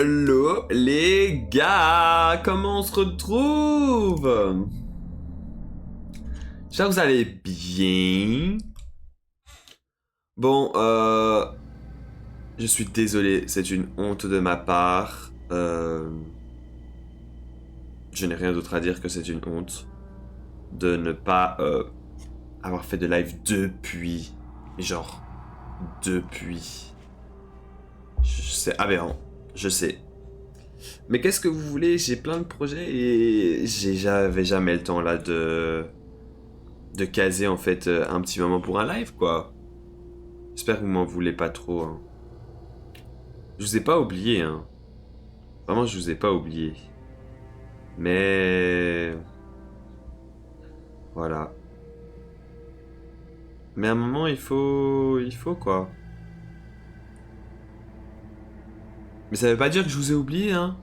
Hello les gars, comment on se retrouve? J'espère que vous allez bien. Bon, je suis désolé, c'est une honte de ma part. Je n'ai rien d'autre à dire que c'est une honte de ne pas avoir fait de live depuis. Genre, depuis. C'est aberrant, je sais. Mais qu'est-ce que vous voulez? J'ai plein de projets et j'avais jamais le temps là de caser en fait un petit moment pour un live quoi. J'espère que vous m'en voulez pas trop. Hein. Je vous ai pas oublié hein. Vraiment je vous ai pas oublié. Mais voilà. Mais à un moment il faut quoi. Mais ça veut pas dire que je vous ai oublié hein.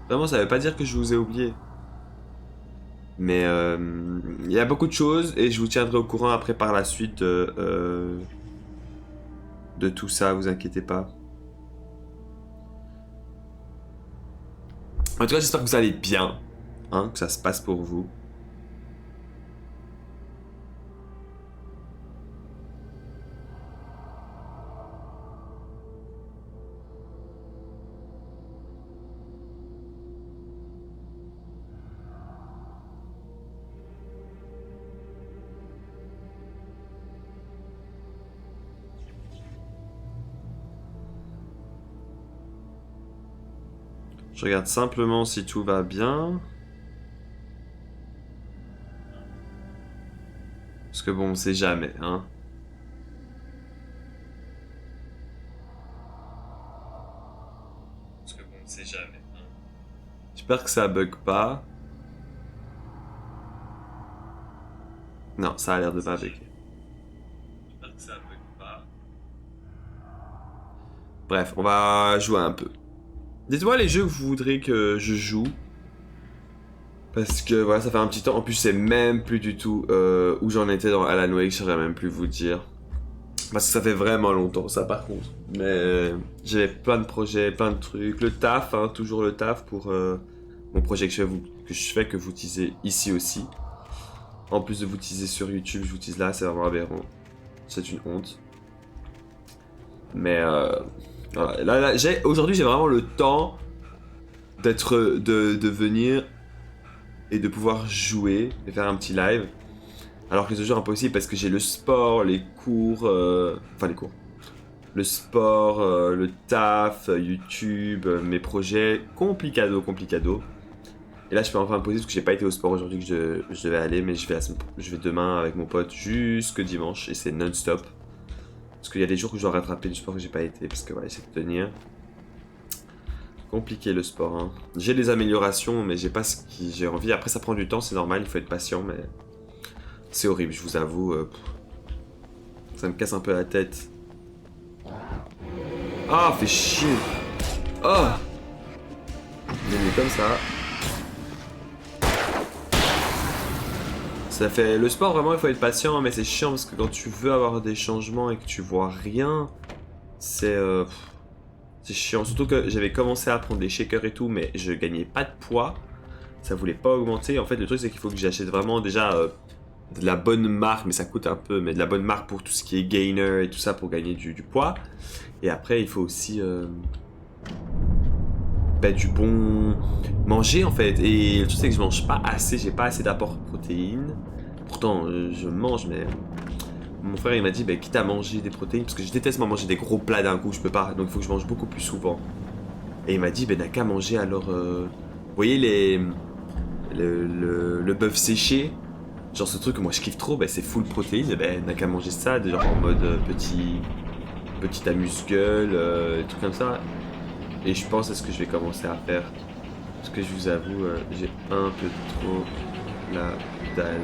Vraiment ça veut pas dire que je vous ai oublié. Mais il y a beaucoup de choses et je vous tiendrai au courant après par la suite de tout ça, vous inquiétez pas. En tout cas, j'espère que vous allez bien, hein, que ça se passe pour vous. Je regarde simplement si tout va bien. Parce que bon, on sait jamais, hein. Parce que bon, on sait jamais, hein. J'espère que ça bug pas. Non, ça a l'air de pas bugger. J'espère que ça bug pas. Bref, on va jouer un peu. Dites-moi les jeux que vous voudrez que je joue. Parce que voilà, ça fait un petit temps. En plus, c'est même plus du tout où j'en étais dans Alan Wake, je saurais même plus vous dire. Parce que ça fait vraiment longtemps, ça par contre. Mais j'avais plein de projets, plein de trucs. Le taf, hein, toujours le taf pour mon projet que je fais, que vous teasez ici aussi. En plus de vous teaser sur YouTube, je vous tease là, c'est vraiment aberrant. C'est une honte. Mais voilà. Là, aujourd'hui, j'ai vraiment le temps de venir et de pouvoir jouer et faire un petit live. Alors que c'est toujours impossible parce que j'ai le sport, les cours, enfin les cours. Le sport, le taf, YouTube, mes projets, complicado. Et là, je peux enfin me poser parce que j'ai pas été au sport aujourd'hui que je devais aller, mais je vais demain avec mon pote jusque dimanche et c'est non-stop. Parce qu'il y a des jours où je dois rattraper du sport que j'ai pas été parce que voilà, j'essaie de tenir. Compliqué le sport. Hein. J'ai des améliorations, mais j'ai pas ce que j'ai envie. Après, ça prend du temps, c'est normal, il faut être patient, mais c'est horrible, je vous avoue. Ça me casse un peu la tête. Ah, fait chier. Oh, il est comme ça. Ça fait le sport vraiment, il faut être patient, mais c'est chiant parce que quand tu veux avoir des changements et que tu vois rien, c'est chiant. Surtout que j'avais commencé à prendre des shakers et tout, mais je gagnais pas de poids. Ça voulait pas augmenter. En fait, le truc c'est qu'il faut que j'achète vraiment déjà de la bonne marque, mais ça coûte un peu, mais de la bonne marque pour tout ce qui est gainer et tout ça pour gagner du poids. Et après, il faut aussi du bon manger en fait. Et le truc c'est que je mange pas assez, j'ai pas assez d'apport de protéines. Pourtant, je mange, mais mon frère il m'a dit quitte à manger des protéines, parce que je déteste manger des gros plats d'un coup, je peux pas, donc il faut que je mange beaucoup plus souvent. Et il m'a dit n'a qu'à manger alors. Vous voyez le bœuf séché, genre ce truc que moi je kiffe trop, c'est full protéines, n'a qu'à manger ça, genre en mode petit amuse-gueule, des trucs comme ça. Et je pense à ce que je vais commencer à faire. Parce que je vous avoue, j'ai un peu trop la dalle.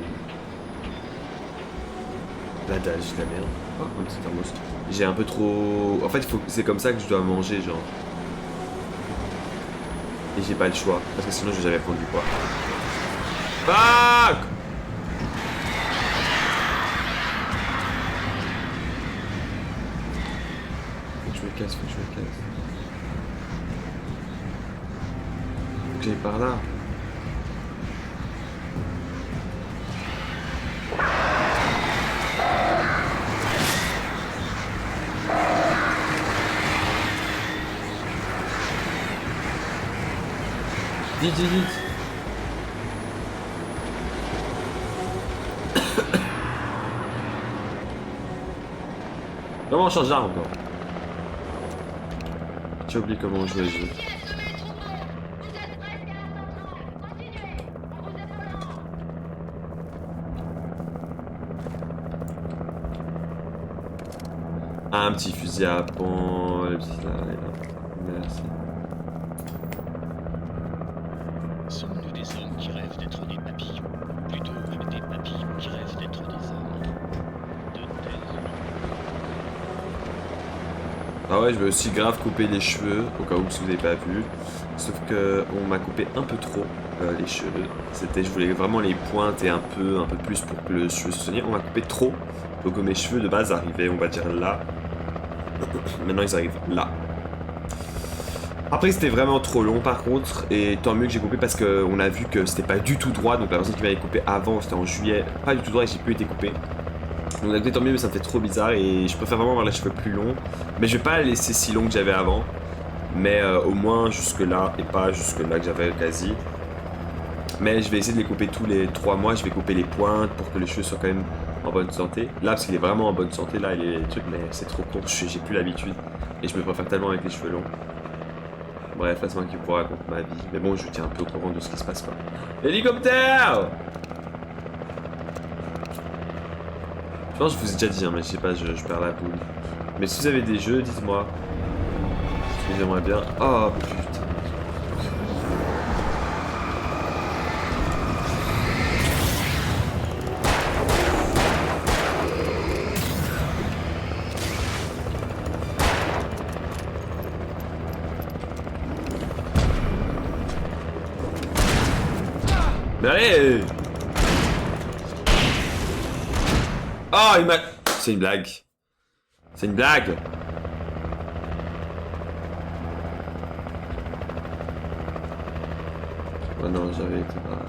La dalle, j'ai de la merde. Oh, un petit thermos. J'ai un peu trop... En fait, c'est comme ça que je dois manger, genre. Et j'ai pas le choix, parce que sinon je vais jamais prendre du poids. Fuck! Faut que je me casse. que j'aille par là. Vite, vite, vite. Comment on change d'arme encore? J'ai oublié comment on jouait le jeu. Un petit fusil à pompe, le petit là, merci. Sommes-nous des hommes qui rêvent d'être des papillons, plutôt que des papillons qui rêvent d'être des hommes? De tels Ah ouais, je vais aussi grave couper les cheveux, au cas où si vous n'avez pas vu. Sauf que on m'a coupé un peu trop les cheveux. Je voulais vraiment les pointes et un peu plus pour que le cheveu se soigne. On m'a coupé trop, donc mes cheveux de base arrivaient, on va dire là. Maintenant ils arrivent là. Après c'était vraiment trop long par contre, et tant mieux que j'ai coupé parce qu'on a vu que c'était pas du tout droit, donc la personne qui m'avait coupé avant, c'était en juillet, pas du tout droit et j'ai plus été coupé. Donc d'un côté tant mieux, mais ça me fait trop bizarre et je préfère vraiment avoir les cheveux plus longs. Mais je vais pas les laisser si longs que j'avais avant, mais au moins jusque là et pas jusque là que j'avais quasi. Mais je vais essayer de les couper tous les 3 mois, je vais couper les pointes pour que les cheveux soient quand même en bonne santé. Là parce qu'il est vraiment en bonne santé là, il est les trucs, mais c'est trop court, j'ai plus l'habitude et je me préfère tellement avec les cheveux longs. Bref, là c'est moi qui vous raconte ma vie, mais bon je tiens un peu au courant de ce qui se passe quoi. Hélicoptère! Je pense que je vous ai déjà dit, hein, mais je sais pas, je perds la boule. Mais si vous avez des jeux, dites-moi. Parce que j'aimerais bien... Oh putain. Mais allez! Oh, il m'a... C'est une blague. C'est une blague. Oh non, j'avais été pas...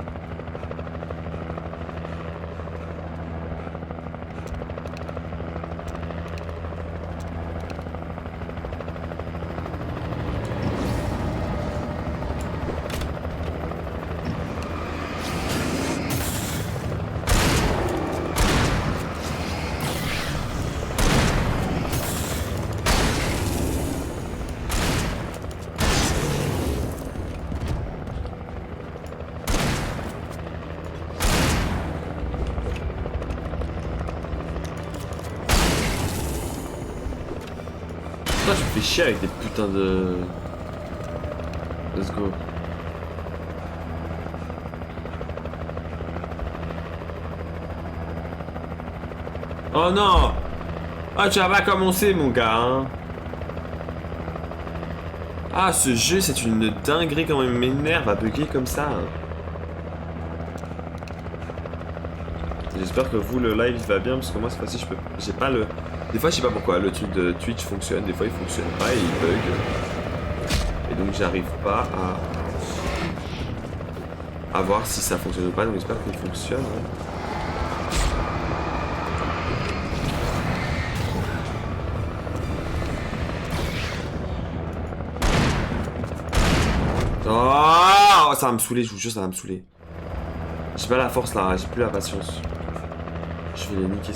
Putain, je me fais chier avec des putains de... Let's go. Oh non! Ah, tu vas pas commencer, mon gars, hein. Ah, ce jeu, c'est une dinguerie quand même, m'énerve à bugger comme ça. J'espère que vous, le live, il va bien, parce que moi, cette fois-ci, je peux... J'ai pas le... Des fois, je sais pas pourquoi, le truc de Twitch fonctionne, des fois, il fonctionne pas et il bug. Et donc, j'arrive pas à voir si ça fonctionne ou pas, donc j'espère qu'il fonctionne. Oh, ça va me saouler, je vous jure, ça va me saouler. J'ai pas la force là, j'ai plus la patience. Je vais les niquer.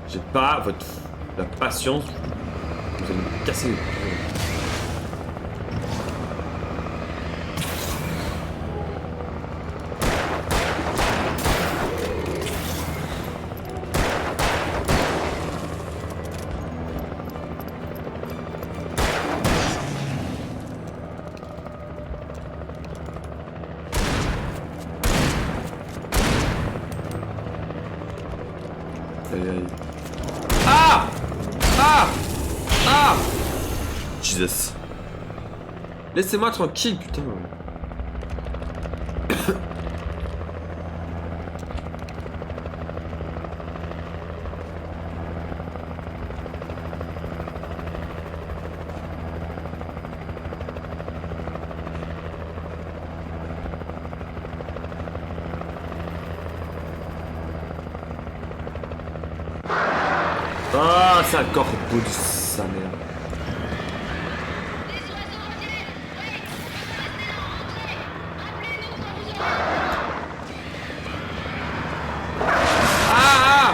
J'ai pas la patience. Vous allez me casser les... Ah! Ah! Ah! Jesus. Laissez-moi tranquille, putain. Ah, c'est un corbeau de sa mère. Ah!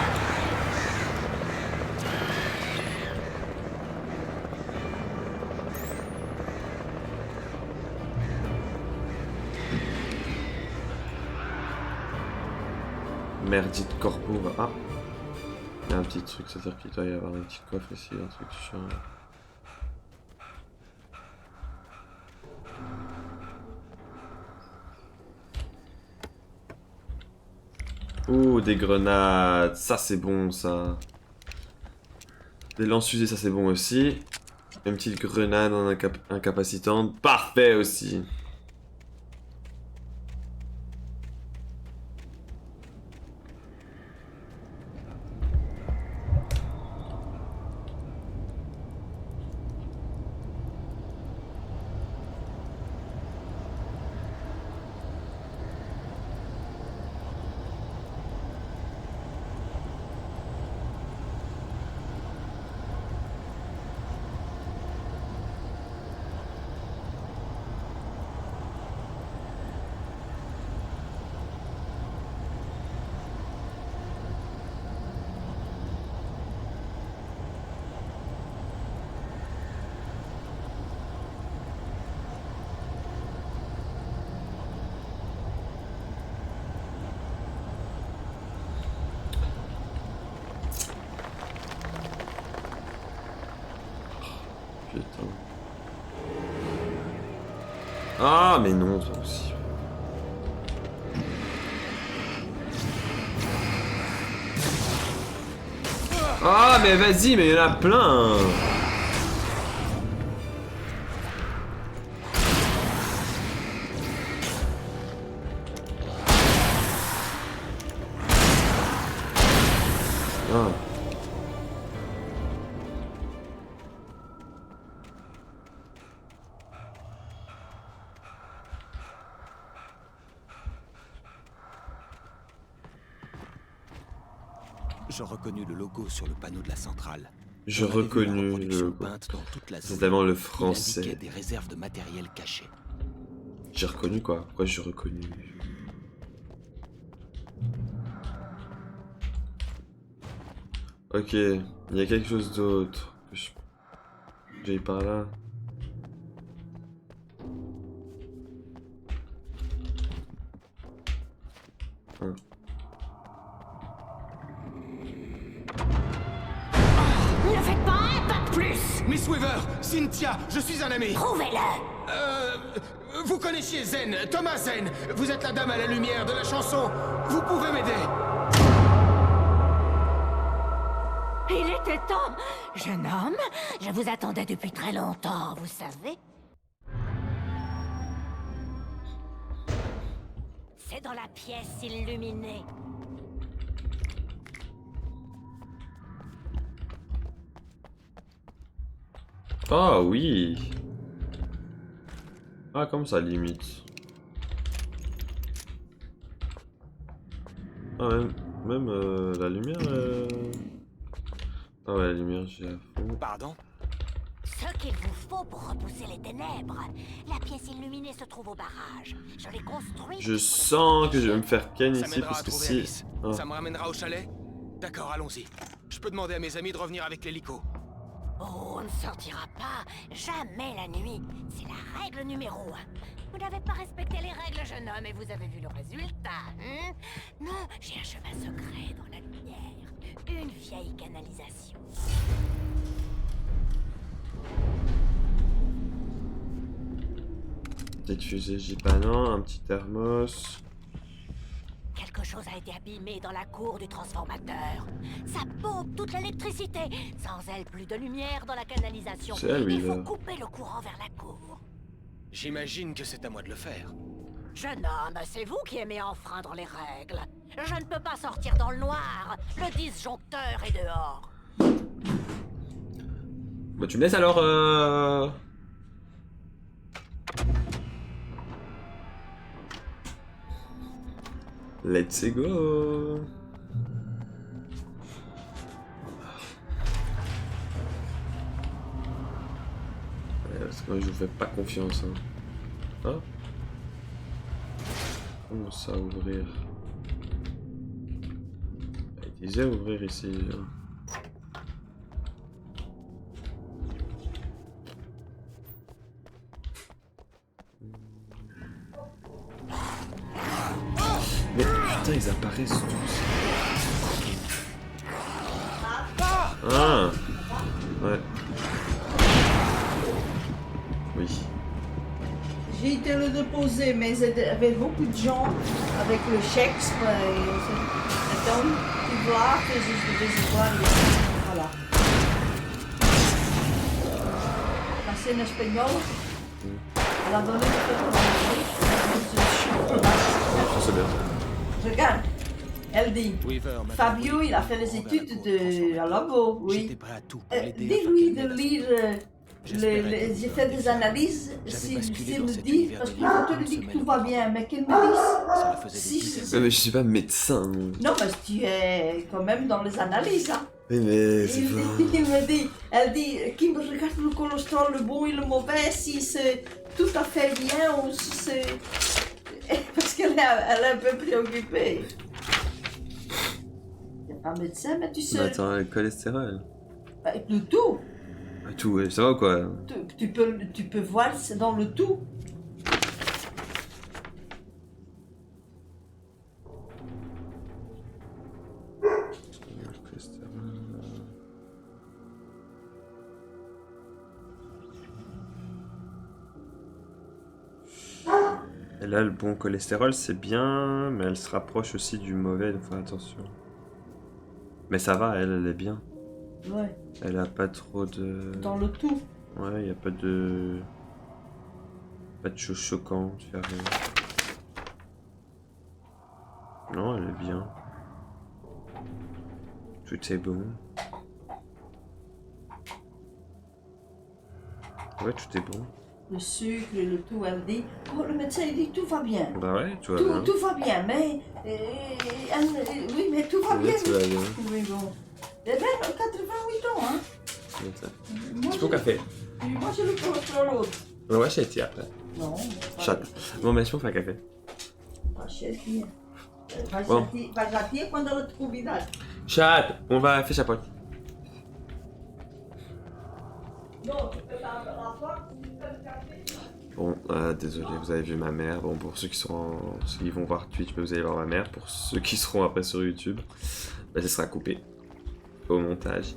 Merdite corbeau. Ah! Il y a un petit truc, c'est-à-dire qu'il doit y avoir un petit coffre ici, un truc chiant. Oh, des grenades, ça c'est bon ça. Des lance-fusées, ça c'est bon aussi. Une petite grenade en incapacitante, parfait aussi. Putain. Ah, mais non, c'est pas possible. Ah, mais vas-y, mais il y en a plein. Ah. Je reconnus le logo sur le panneau de la centrale. Je On avait vu la reconnus le reproduction logo. peinte dans toute la zone. C'est tellement le Il français. indiquait des réserves de matériel caché. J'ai reconnu quoi? Pourquoi j'ai reconnu? Ok, il y a quelque chose d'autre. J'ai par là. Hein. Ne faites pas un pas de plus! Miss Weaver, Cynthia, je suis un ami. Trouvez-le! Vous connaissiez Zen, Thomas Zen. Vous êtes la dame à la lumière de la chanson. Vous pouvez m'aider. Il était temps! Jeune homme, je vous attendais depuis très longtemps, vous savez. C'est dans la pièce illuminée. Ah oui. Ah, comme ça limite. Ah, même la lumière. Ah ouais, la lumière, j'ai à fond. Pardon? Ce qu'il vous faut pour repousser les ténèbres. La pièce illuminée se trouve au barrage. Je l'ai construite. Je sens que je vais me faire ken Ça ici m'aidera parce à que trouver si. Alice. Ah. Ça me ramènera au chalet. D'accord, allons-y. Je peux demander à mes amis de revenir avec l'hélico. Oh, on ne sortira pas. Jamais la nuit. C'est la règle numéro 1. Vous n'avez pas respecté les règles, jeune homme, et vous avez vu le résultat, hein? Non, j'ai un chemin secret dans la lumière. Une vieille canalisation. Petite fusée, j'ai pas non, un petit thermos. Quelque chose a été abîmé dans la cour du transformateur. Ça pompe toute l'électricité. Sans elle, plus de lumière dans la canalisation. C'est elle, oui, Il faut là. couper le courant vers la cour. J'imagine que c'est à moi de le faire. Jeune homme, c'est vous qui aimez enfreindre les règles. Je ne peux pas sortir dans le noir. Le disjoncteur est dehors. Bah tu me laisses alors Let's go. Parce que moi je vous fais pas confiance. Hein. Ah. Comment ça ouvrir? Il disait ouvrir ici. Hein. Mais putain, ils apparaissent tous. Ah! Ouais. Oui. J'ai été le déposer, mais il y avait beaucoup de gens avec le chèque. Cet homme qui voit que je devais voir. Voilà. Passé en espagnol. Elle a donné Ça c'est bien. Regarde, elle dit. Weaver m'a Fabio, envoyé il a fait les pour trouver études la de à labo, J'étais oui. prêt à tout pour l'aider afin Dis-lui qu'elle de m'aide à lire J'espérais que j'ai vous fait auriez des bien. analyses, J'avais s'il basculé dans me cet dit, univers parce de que je te une dis que semaine tout va auparavant. bien, mais qu'il me dise Cela faisait si des c'est dizaines ça. Ouais, mais je suis pas médecin. Moi. Non, parce que tu es quand même dans les analyses, hein. Oui, mais c'est Il, pas... il me dit, elle dit, qui me regarde le cholestérol, le bon et le mauvais, si c'est tout à fait bien ou si c'est... Parce qu'elle elle est un peu préoccupée. Tu n'es pas médecin, mais tu sais... Mais attends, le cholestérol. Le tout. Tout, ouais, ça va ou quoi? Tu peux voir, c'est dans le tout. Le cholestérol. Et là, le bon cholestérol, c'est bien, mais elle se rapproche aussi du mauvais, donc faut faire attention. Mais ça va, elle est bien. Ouais, Elle a pas trop de... dans le tout. Ouais, y a pas de... Pas de choses choquantes, y a rien. Non, elle est bien. Tout est bon. Ouais, tout est bon. Le sucre et le tout, elle dit, oh, le médecin il dit tout va bien. Bah ouais, tout va bien. Tout va bien, mais... oui, mais tout va bien. Tout va bien. Oui, bon. Elle a 88 ans, hein. C'est ça. Moi, Petit peu j'ai- café. Moi, j'ai le cholestérol haut. Ouais, j'ai été après. Non. Chat. Bon, mais je peux faire un café. Pas chez lui. Bon. Vai jatir quando ela te convidar. Chat, on va faire chapeau. Non, tu peux faire la porte, tu peux le café. Bon, désolé, vous avez vu ma mère. Bon, pour ceux qui ceux qui vont voir Twitch, vous allez voir ma mère. Pour ceux qui seront après sur YouTube, bah, ça sera coupé au montage.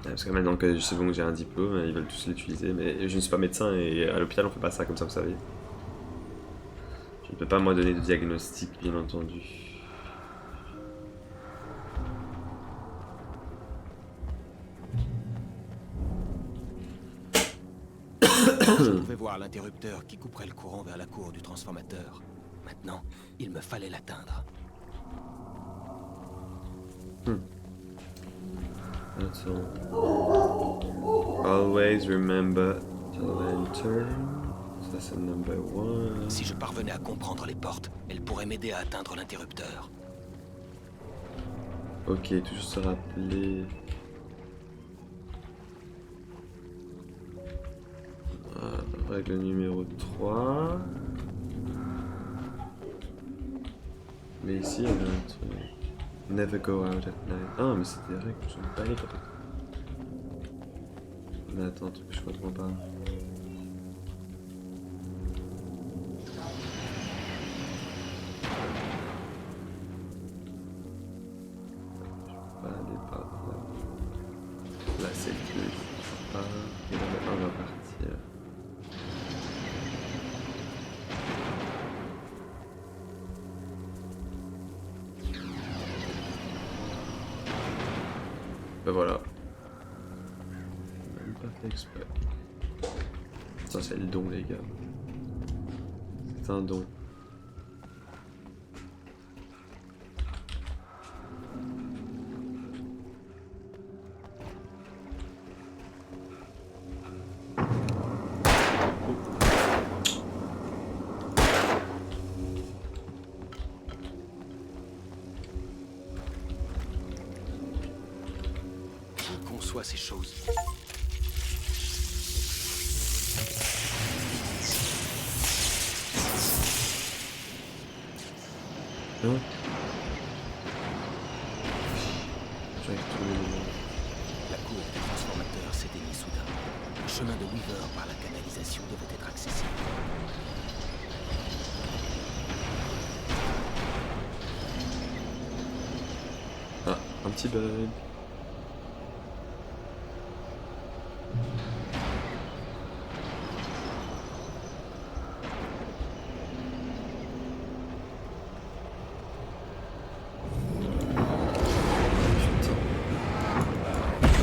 Parce que maintenant que c'est bon que j'ai un diplôme, ils veulent tous l'utiliser, mais je ne suis pas médecin et à l'hôpital on fait pas ça comme ça, vous savez. Je ne peux pas moi donner de diagnostic, bien entendu. Je pouvais voir l'interrupteur qui couperait le courant vers la cour du transformateur. Maintenant, il me fallait l'atteindre. Attends. Always remember the lantern. Ça c'est number 1. Si je parvenais à comprendre les portes, elle pourrait m'aider à atteindre l'interrupteur. Ok, toujours se rappeler. Règle numéro 3. Mais ici, il y avait un truc. Never go out at night. Ah, mais c'est des règles que je ne pas les peut-être. Mais attends, un truc que je comprends pas. Je peux pas aller par là. Là, c'est le 2. Je peux pas. Et là, le 1 va partir. Ben voilà. Même pas fait exprès. Ça c'est le don les gars. C'est un don. soient ces choses? Hein? J'arrive à trouver le nom. La cour du transformateur s'éteignit soudain. Le chemin de Weaver par la canalisation devait être accessible. Ah, un petit bug.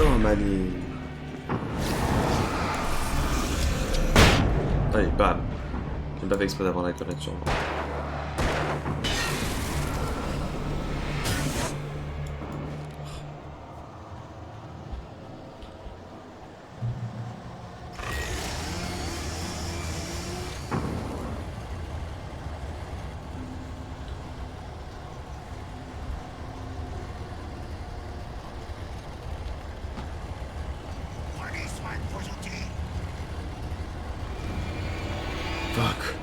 Oh, Mani. Allez, bam. J'ai pas fait exprès d'avoir la grenade sur moi. Fuck.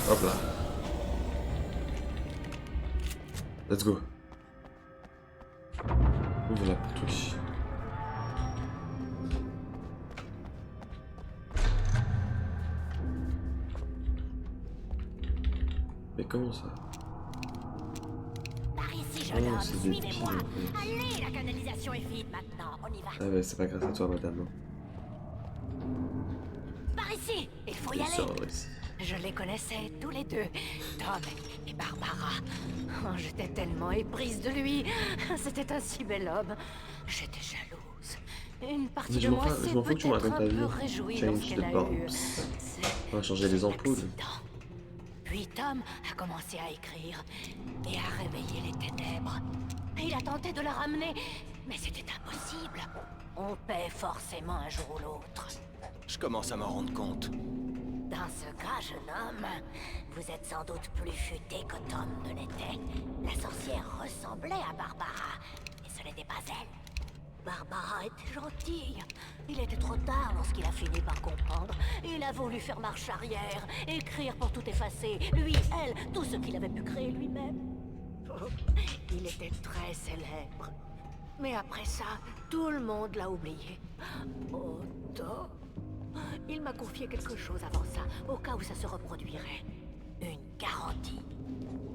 Hop là. Let's go. Ouvre la porte, oui. Mais comment ça? Par ici, Oh, jeune homme, c'est des piles, suivez-moi. en fait. Allez, la canalisation est vide maintenant, on y va. Ah ouais, c'est pas grâce à toi, madame. Par ici, il faut y Il aller. sort ici. Je les connaissais tous les deux, Tom et Barbara. Oh, j'étais tellement éprise de lui. C'était un si bel homme. J'étais jalouse. Une partie Mais de je m'en moi fous- je s'est m'en fous que tu me peut-être racontes ta un peu vie. réjouie Change lorsqu'elle the a eu bulbs. On va changer les ampoules. accident. Puis Tom a commencé à écrire et à réveiller les ténèbres. Il a tenté de la ramener, mais c'était impossible. On paie forcément un jour ou l'autre. Je commence à m'en rendre compte. Dans ce cas, jeune homme, vous êtes sans doute plus futé que Tom ne l'était. La sorcière ressemblait à Barbara, mais ce n'était pas elle. Barbara était gentille. Il était trop tard lorsqu'il a fini par comprendre. Il a voulu faire marche arrière, écrire pour tout effacer. Lui, elle, tout ce qu'il avait pu créer lui-même. Oh, il était très célèbre. Mais après ça, tout le monde l'a oublié. Oh, Tom. Il m'a confié quelque chose avant ça, au cas où ça se reproduirait. Une garantie.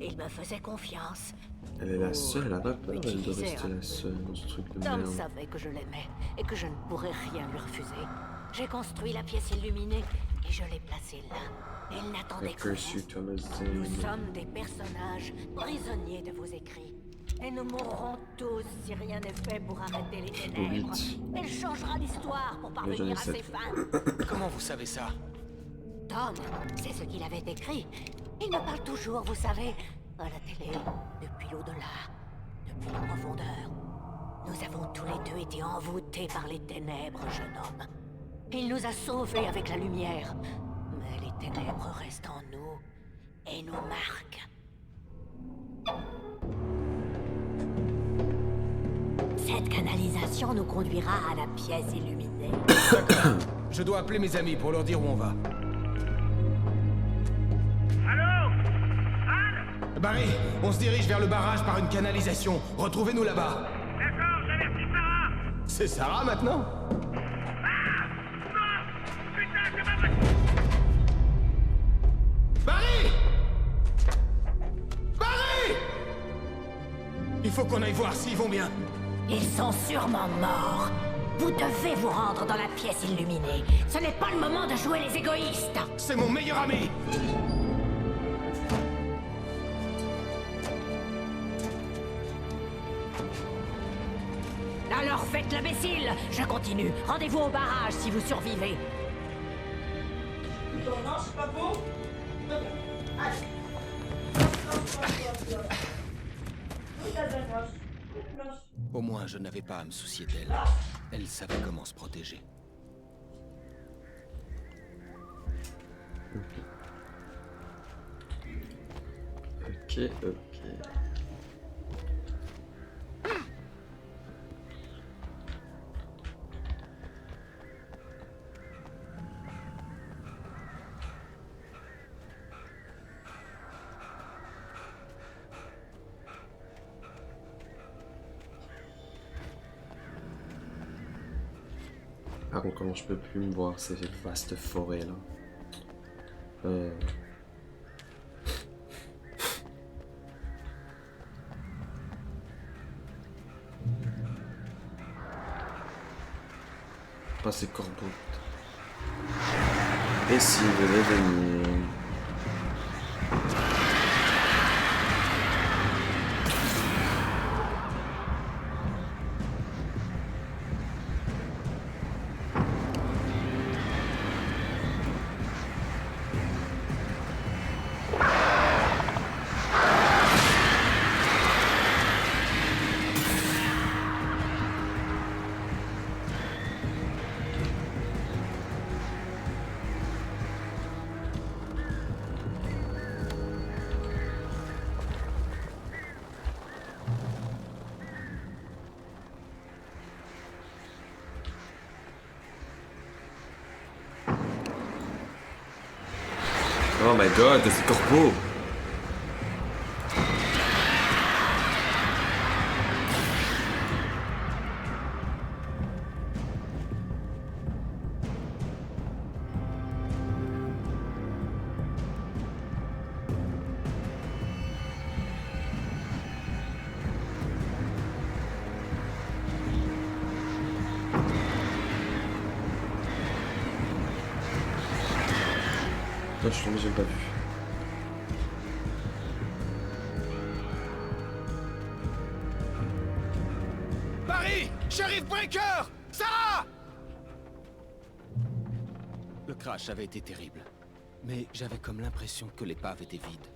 Il me faisait confiance. Elle est la seule, elle a pas peur, elle de Utilisez rester la seule dans ce truc de Tom merde. savait que je l'aimais et que je ne pourrais rien lui refuser. J'ai construit la pièce illuminée et je l'ai placée là. Il n'attendait I que curse you, vous. Thomas Nous Zane. sommes des personnages prisonniers de vos écrits. Et nous mourrons tous si rien n'est fait pour arrêter les ténèbres. Vite. Elle changera l'histoire pour j'en ai parvenir à ses 7. fins. Comment vous savez ça? Tom, c'est ce qu'il avait écrit. Il me parle toujours, vous savez, à la télé, depuis l'au-delà, depuis les profondeurs. Nous avons tous les deux été envoûtés par les ténèbres, jeune homme. Il nous a sauvés avec la lumière. Mais les ténèbres restent en nous et nous marquent. Cette canalisation nous conduira à la pièce illuminée. D'accord. Je dois appeler mes amis pour leur dire où on va. Allô Anne Barry, on se dirige vers le barrage par une canalisation. Retrouvez-nous là-bas. D'accord, j'avertis Sarah. C'est Sarah maintenant? Ah Non Putain, c'est ma voiture. Barry! Barry! Il faut qu'on aille voir s'ils vont bien. Ils sont sûrement morts. Vous devez vous rendre dans la pièce illuminée. Ce n'est pas le moment de jouer les égoïstes. C'est mon meilleur ami. Alors faites l'imbécile. Je continue. Rendez-vous au barrage si vous survivez. bouton. Non, c'est pas beau. Allez. Au moins, je n'avais pas à me soucier d'elle. Elle savait comment se protéger. Ok, ok. Par contre, comment je peux plus me voir ces vastes forêts là? Pas ces corbeaux. Et s'il venait venir? Oh my god, ces corbeaux! Je suis tombé, j'ai pas vu. Barry! Sheriff Breaker! Sarah! Le crash avait été terrible. Mais j'avais comme l'impression que l'épave était vide.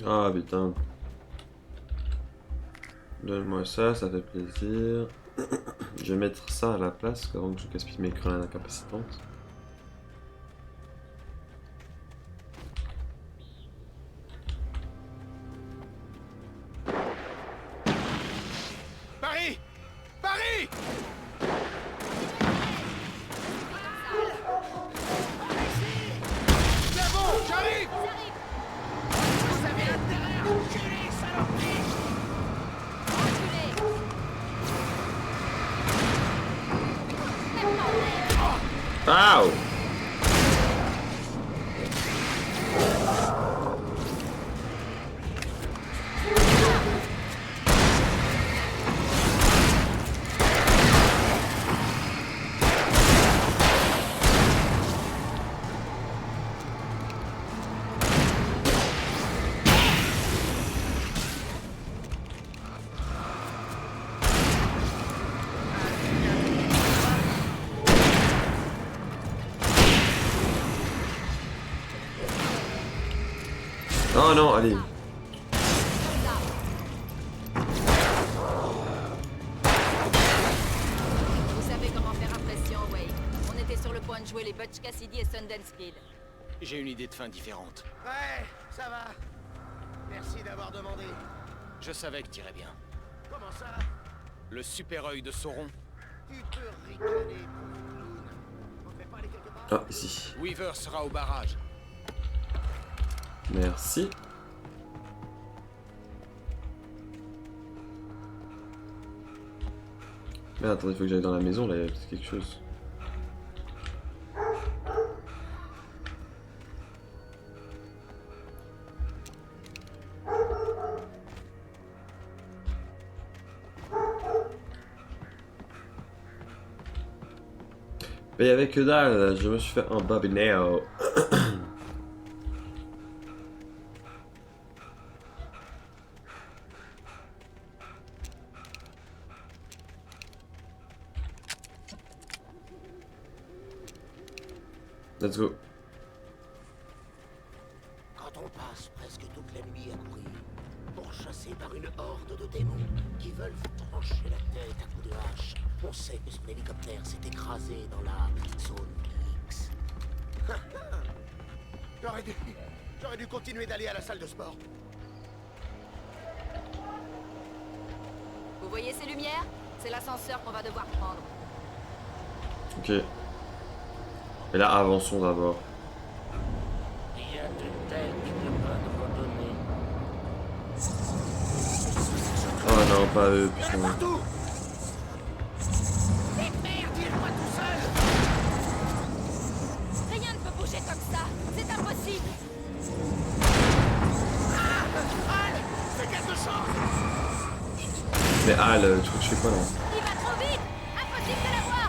Ah putain. Donne-moi ça, ça fait plaisir. Je vais mettre ça à la place avant que je gaspille mes grenades incapacitantes. Barry! Barry! C'est bon, j'arrive! Vous avez intérêt à reculer, saloperie! Ow! Oh non, allez. Vous savez comment faire impression, Wade. On était sur le point de jouer les Butch Cassidy et Sundance Kid. J'ai une idée de fin différente. Ouais, ça va. Merci d'avoir demandé. Je savais que t'irais bien. Comment ça? Le super œil de Sauron. Tu peux ricaner, pauvre clown. On ne fait pas aller quelque part? Ah, ici. Weaver sera au barrage. Merci. Mais attendez, il faut que j'aille dans la maison, là, il y a peut-être quelque chose. Mais il y avait que dalle, je me suis fait un babineo. Let's go. Quand on passe presque toute la nuit à courir, pourchassé par une horde de démons qui veulent vous trancher la tête à coups de hache, on sait que son hélicoptère s'est écrasé dans la zone X. J'aurais dû continuer d'aller à la salle de sport. Vous voyez ces lumières? C'est l'ascenseur qu'on va devoir prendre. Ok. Et là, avançons d'abord. Il y a de têtes de bonne randonnée. Oh non, pas eux, putain. Partout! Mais merde, il est pas tout seul! Rien ne peut bouger comme ça. C'est impossible. Al! Fais quelque chose! Mais Al, tu fais quoi là? Il va trop vite. Impossible de l'avoir.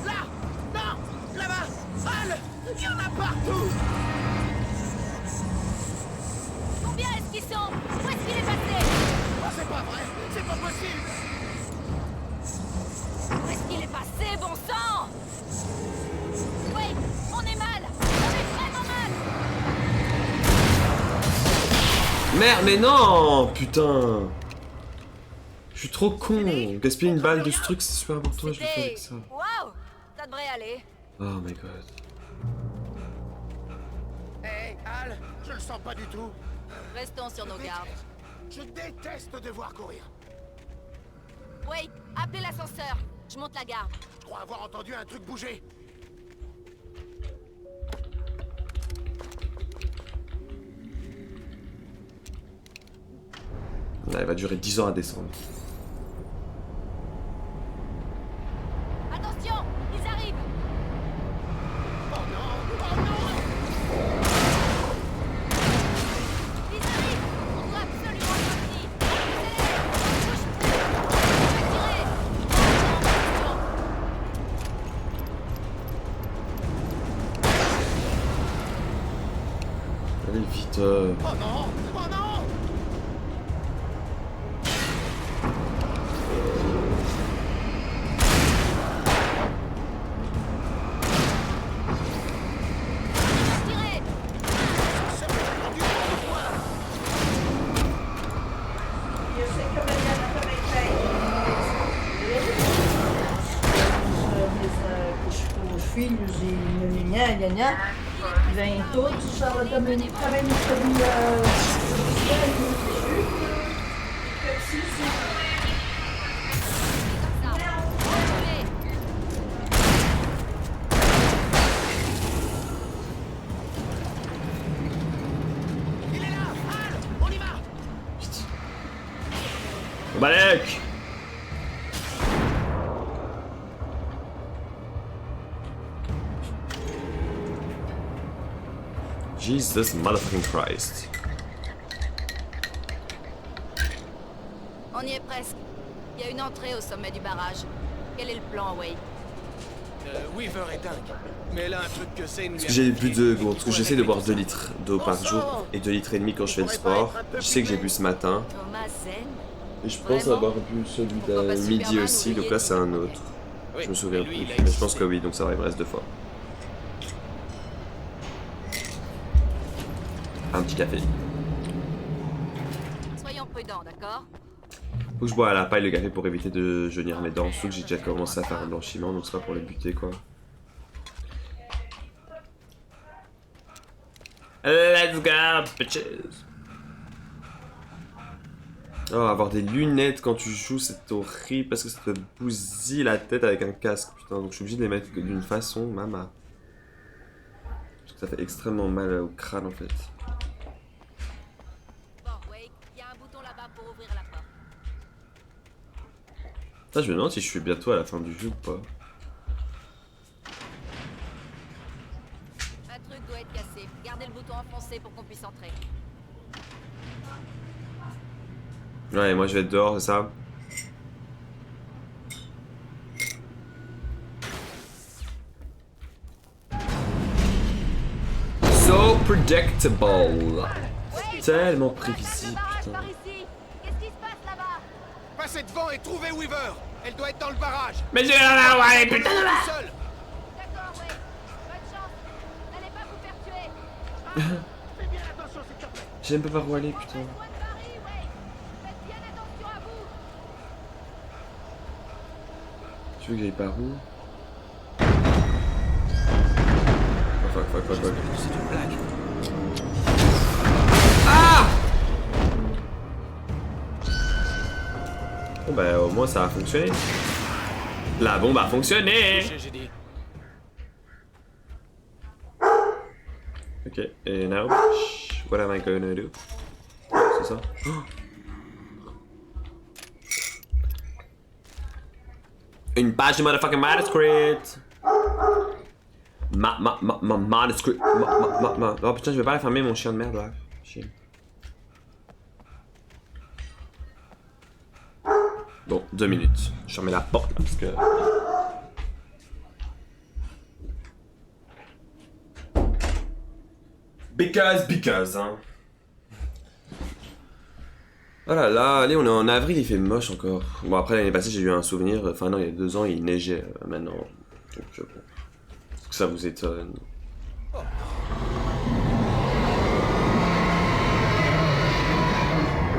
Là! Non! Là-bas! Al! Il y en a partout! Combien est-ce qu'ils sont? Où est-ce qu'il est passé? Oh, c'est pas vrai! C'est pas possible! Où est-ce qu'il est passé, bon sang? Oui, on est mal. On est vraiment mal. Merde, mais non! Putain! Je suis trop con! Gaspiller une balle de ce truc, c'est super important, je le fais avec ça. Waouh, ça devrait aller. Oh my god. Hé, Al! Je le sens pas du tout! Restons sur nos gardes. Je déteste devoir courir! Oui, appelez l'ascenseur. Je monte la garde. Je crois avoir entendu un truc bouger! Là, elle va durer 10 ans à descendre. Attention, ils arrivent. Oh non! Oh non! Ils arrivent. On doit absolument sortir. Bouge plus. On va tirer. Allez, vite. Oh non! Oh non! Tirez. C'est rendu au point! Eu sei que a Mariana também tem os filhos e nhanhã, nhanhã, vêm todos, ela também sabia Ça. Reculez. Il est là! Al! On y va! Balek! Jesus motherfucking Christ. On y est presque. Il y a une entrée au sommet du barrage. Quel est le plan, Wade? Weaver est dingue. Mais elle a un truc que c'est... Parce que j'ai bu parce que j'essaie de boire 2 litres d'eau par jour et 2 litres et demi quand je fais le sport. Je sais que j'ai bu ce matin. Thomas Zen. Et je pense avoir bu celui Pourquoi pas de midi Superman, aussi, vous donc y là êtes? c'est un autre. Je me souviens plus, mais je pense que oui, donc ça va, il me reste 2 fois. Un petit café. Soyons prudents, d'accord? Faut que je bois à la paille le café pour éviter de jaunir mes dents, surtout que j'ai déjà commencé à faire un blanchiment, donc c'est pas pour les buter quoi. Let's go, bitches! Oh, avoir des lunettes quand tu joues, c'est horrible parce que ça te bousille la tête avec un casque, putain. Donc je suis obligé de les mettre d'une façon, mama. Parce que ça fait extrêmement mal au crâne en fait. Bon, Wade, il y a un bouton là-bas pour ouvrir la porte. Ça, je me demande si je suis bientôt à la fin du jeu ou pas. Un truc doit être cassé. Gardez le bouton enfoncé pour qu'on puisse entrer. Ouais, moi je vais être dehors, c'est ça? So predictable. Tellement prévisible, putain. Par ici. Qu'est-ce qui se passe là-bas? Passez devant et trouvez Weaver! Elle doit être dans le barrage! Mais j'ai la ouais, putain! Tout seul! D'accord, Wade. Fais bien attention, s'il te plaît. J'ai même pas par où aller, putain. Soin de Paris, Wade. Faites bien attention à vous. Tu veux que j'aille par où? Oh, fuck. J'espère que c'est une blague. Bon bah au moins ça a fonctionné. La bombe a fonctionné. J'ai dit. Ok, et now, what am I gonna do? C'est ça? Oh. Une page de motherfucking manuscript! Manuscript. Oh putain, je vais pas la fermer mon chien de merde là. Chien. Bon, 2 minutes. Je ferme la porte là, parce que. Because, hein. Oh là là, allez, on est en avril, il fait moche encore. Bon, après l'année passée, j'ai eu un souvenir. Enfin, non, il y a 2 ans, il neigeait maintenant. Donc, bon. Est-ce que ça vous étonne?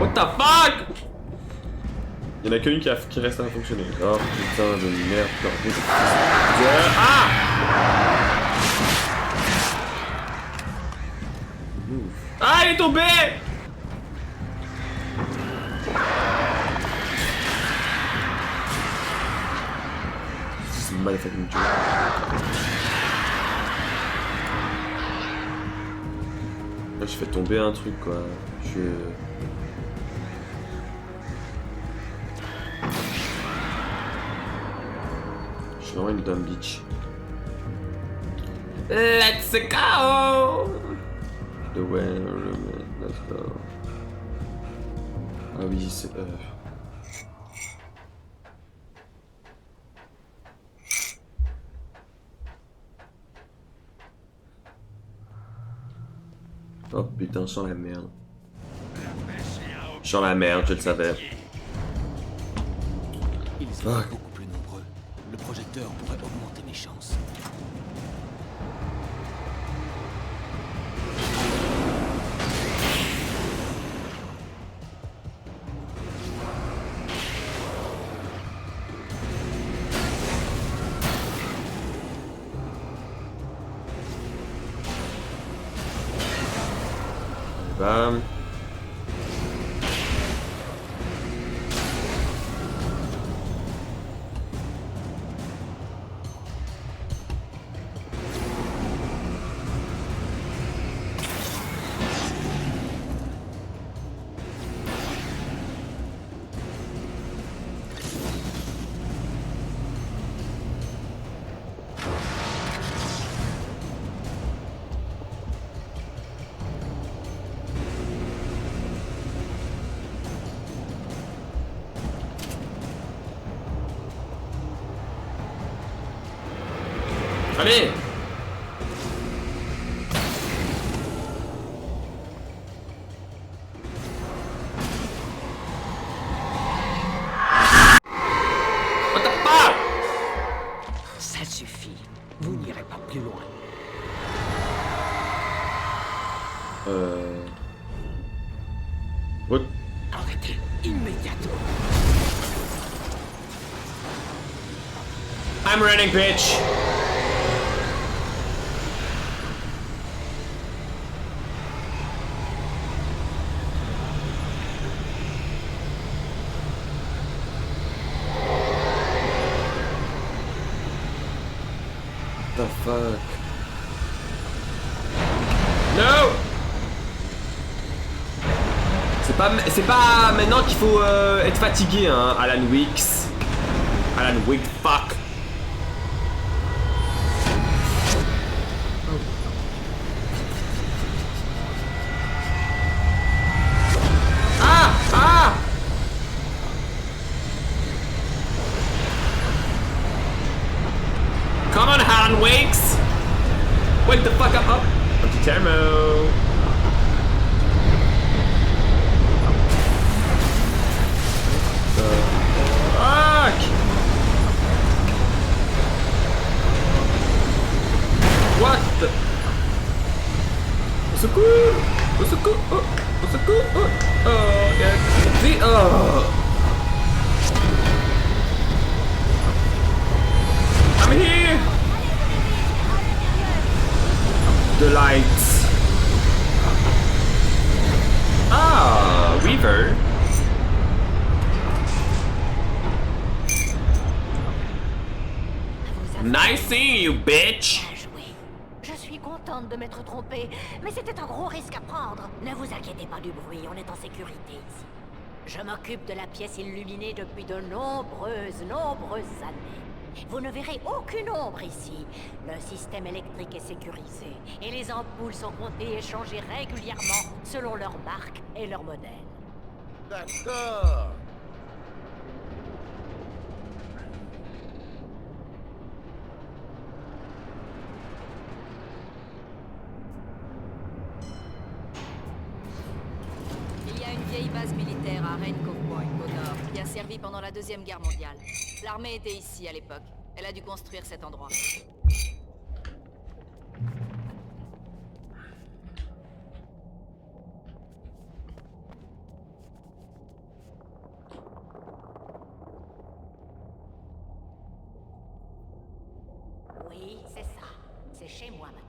What the fuck? Il y en a qu'une qui reste à fonctionner. Oh putain de merde, bordel de Ah! Ah, il est tombé! C'est une motherfucking joke. Là, je fais tomber un truc, quoi. Je suis vraiment une dumb bitch. Let's go! The way, let's go. Ah oui, c'est... Oh putain, je sens la merde. Je sens la merde, je le savais. Ils sont beaucoup plus nombreux. Le projecteur pourrait augmenter mes chances. Bam. Allez! What the fuck? Ça suffit. Vous n'irez pas plus loin. What? Arrêtez immédiatement. I'm running, bitch! What the fuck? No! C'est pas maintenant qu'il faut être fatigué, hein, Alan Wicks. Alan Wicks, fuck. Ah! Ah! Come on, Alan Wicks! Wake the fuck up! Anti-thermo! Fuck! What the... Au Oh. I'm here. The lights. Ah, Weaver. Nice seeing you, bitch. Bien joué. Je suis contente de m'être trompée, mais c'était un gros risque à prendre. Ne vous inquiétez pas du bruit, on est en sécurité ici. Je m'occupe de la pièce illuminée depuis de nombreuses années. Vous ne verrez aucune ombre ici. Le système électrique est sécurisé et les ampoules sont comptées et changées régulièrement selon leur marque et leur modèle. D'accord. Il y a une vieille base militaire à Raincow Point, au nord, qui a servi pendant la Deuxième Guerre mondiale. L'armée était ici à l'époque. Elle a dû construire cet endroit. Oui, c'est ça. C'est chez moi maintenant.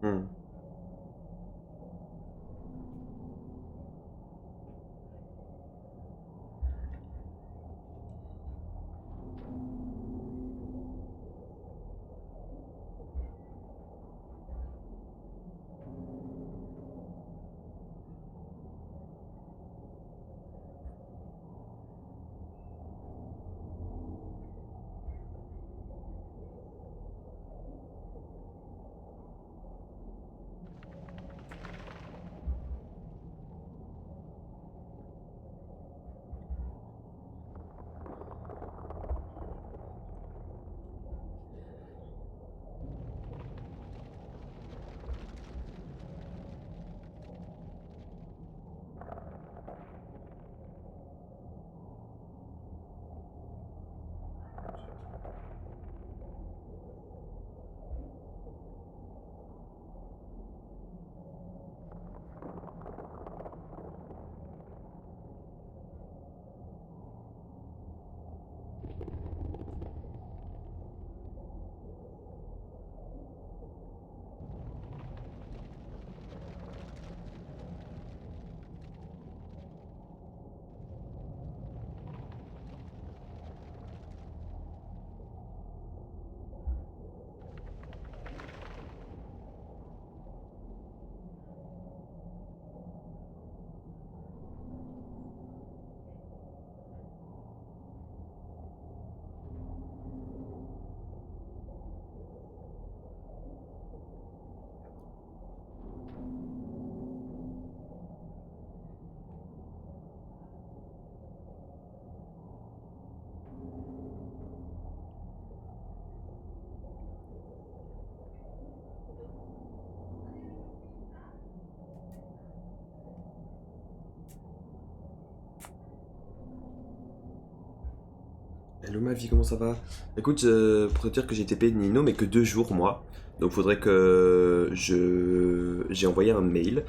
Hmm. Hello ma vie, comment ça va? Écoute, pour te dire que j'ai TP Nino, mais que 2 jours moi. Donc faudrait que j'ai envoyé un mail.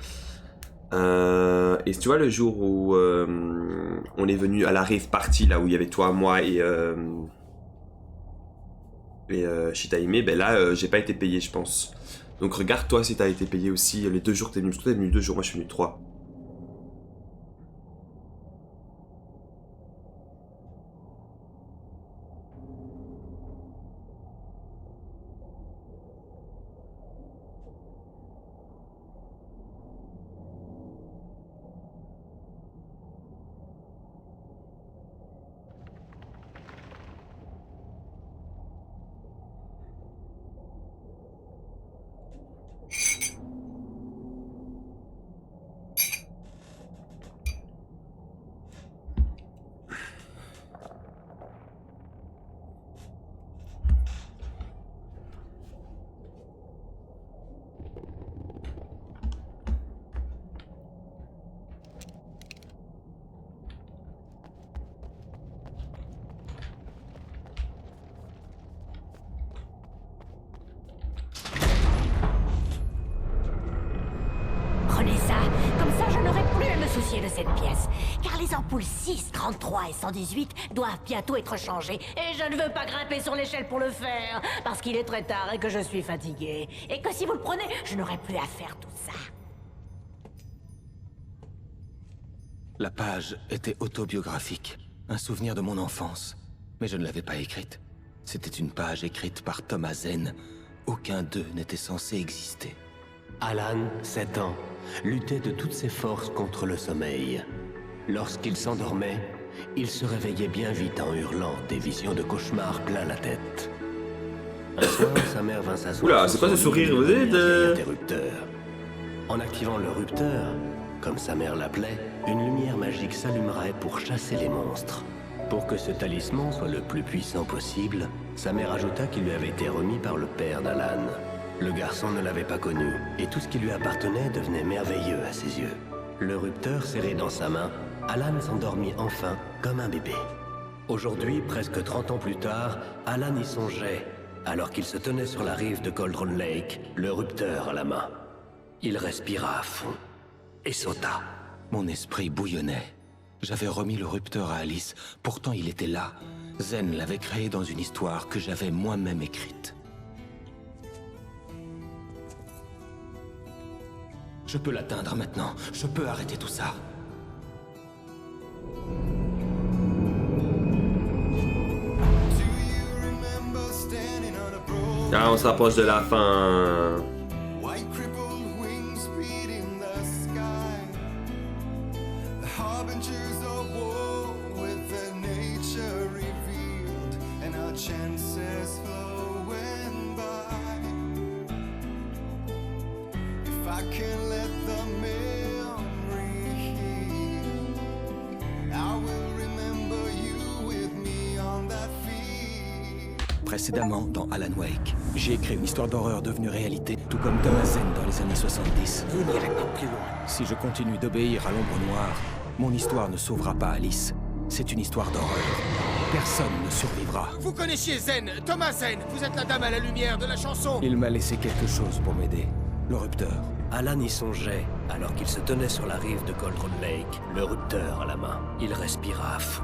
Et tu vois le jour où on est venu à la rave party, là où il y avait toi, moi et Shitaime, ben là j'ai pas été payé je pense. Donc regarde toi si t'as été payé aussi les 2 jours que t'es venu. Parce que toi t'es venu 2 jours, moi je suis venu 3. cette pièce, car les ampoules 6, 33 et 118 doivent bientôt être changées. Et je ne veux pas grimper sur l'échelle pour le faire, parce qu'il est très tard et que je suis fatigué. Et que si vous le prenez, je n'aurai plus à faire tout ça. La page était autobiographique, un souvenir de mon enfance. Mais je ne l'avais pas écrite. C'était une page écrite par Thomas Zen. Aucun d'eux n'était censé exister. Alan, 7 ans, luttait de toutes ses forces contre le sommeil. Lorsqu'il s'endormait, il se réveillait bien vite en hurlant, des visions de cauchemars plein la tête. Un soir, sa mère vint s'asseoir. Oula, c'est quoi ce sourire? Vous êtes interrupteur. En activant le rupteur, comme sa mère l'appelait, une lumière magique s'allumerait pour chasser les monstres. Pour que ce talisman soit le plus puissant possible, sa mère ajouta qu'il lui avait été remis par le père d'Alan. Le garçon ne l'avait pas connu, et tout ce qui lui appartenait devenait merveilleux à ses yeux. Le rupteur serré dans sa main, Alan s'endormit enfin comme un bébé. Aujourd'hui, presque 30 ans plus tard, Alan y songeait, alors qu'il se tenait sur la rive de Cauldron Lake, le rupteur à la main. Il respira à fond et sauta. Mon esprit bouillonnait. J'avais remis le rupteur à Alice, pourtant il était là. Zen l'avait créé dans une histoire que j'avais moi-même écrite. Je peux l'atteindre maintenant. Je peux arrêter tout ça. Ah, on s'approche de la fin. Précédemment, dans Alan Wake, j'ai écrit une histoire d'horreur devenue réalité, tout comme Thomas Zen dans les années 70. Vous n'irez pas plus loin. Si je continue d'obéir à l'ombre noire, mon histoire ne sauvera pas Alice. C'est une histoire d'horreur. Personne ne survivra. Vous connaissiez Zen, Thomas Zen. Vous êtes la dame à la lumière de la chanson. Il m'a laissé quelque chose pour m'aider. Le rupteur. Alan y songeait, alors qu'il se tenait sur la rive de Cauldron Lake, le rupteur à la main. Il respira à fond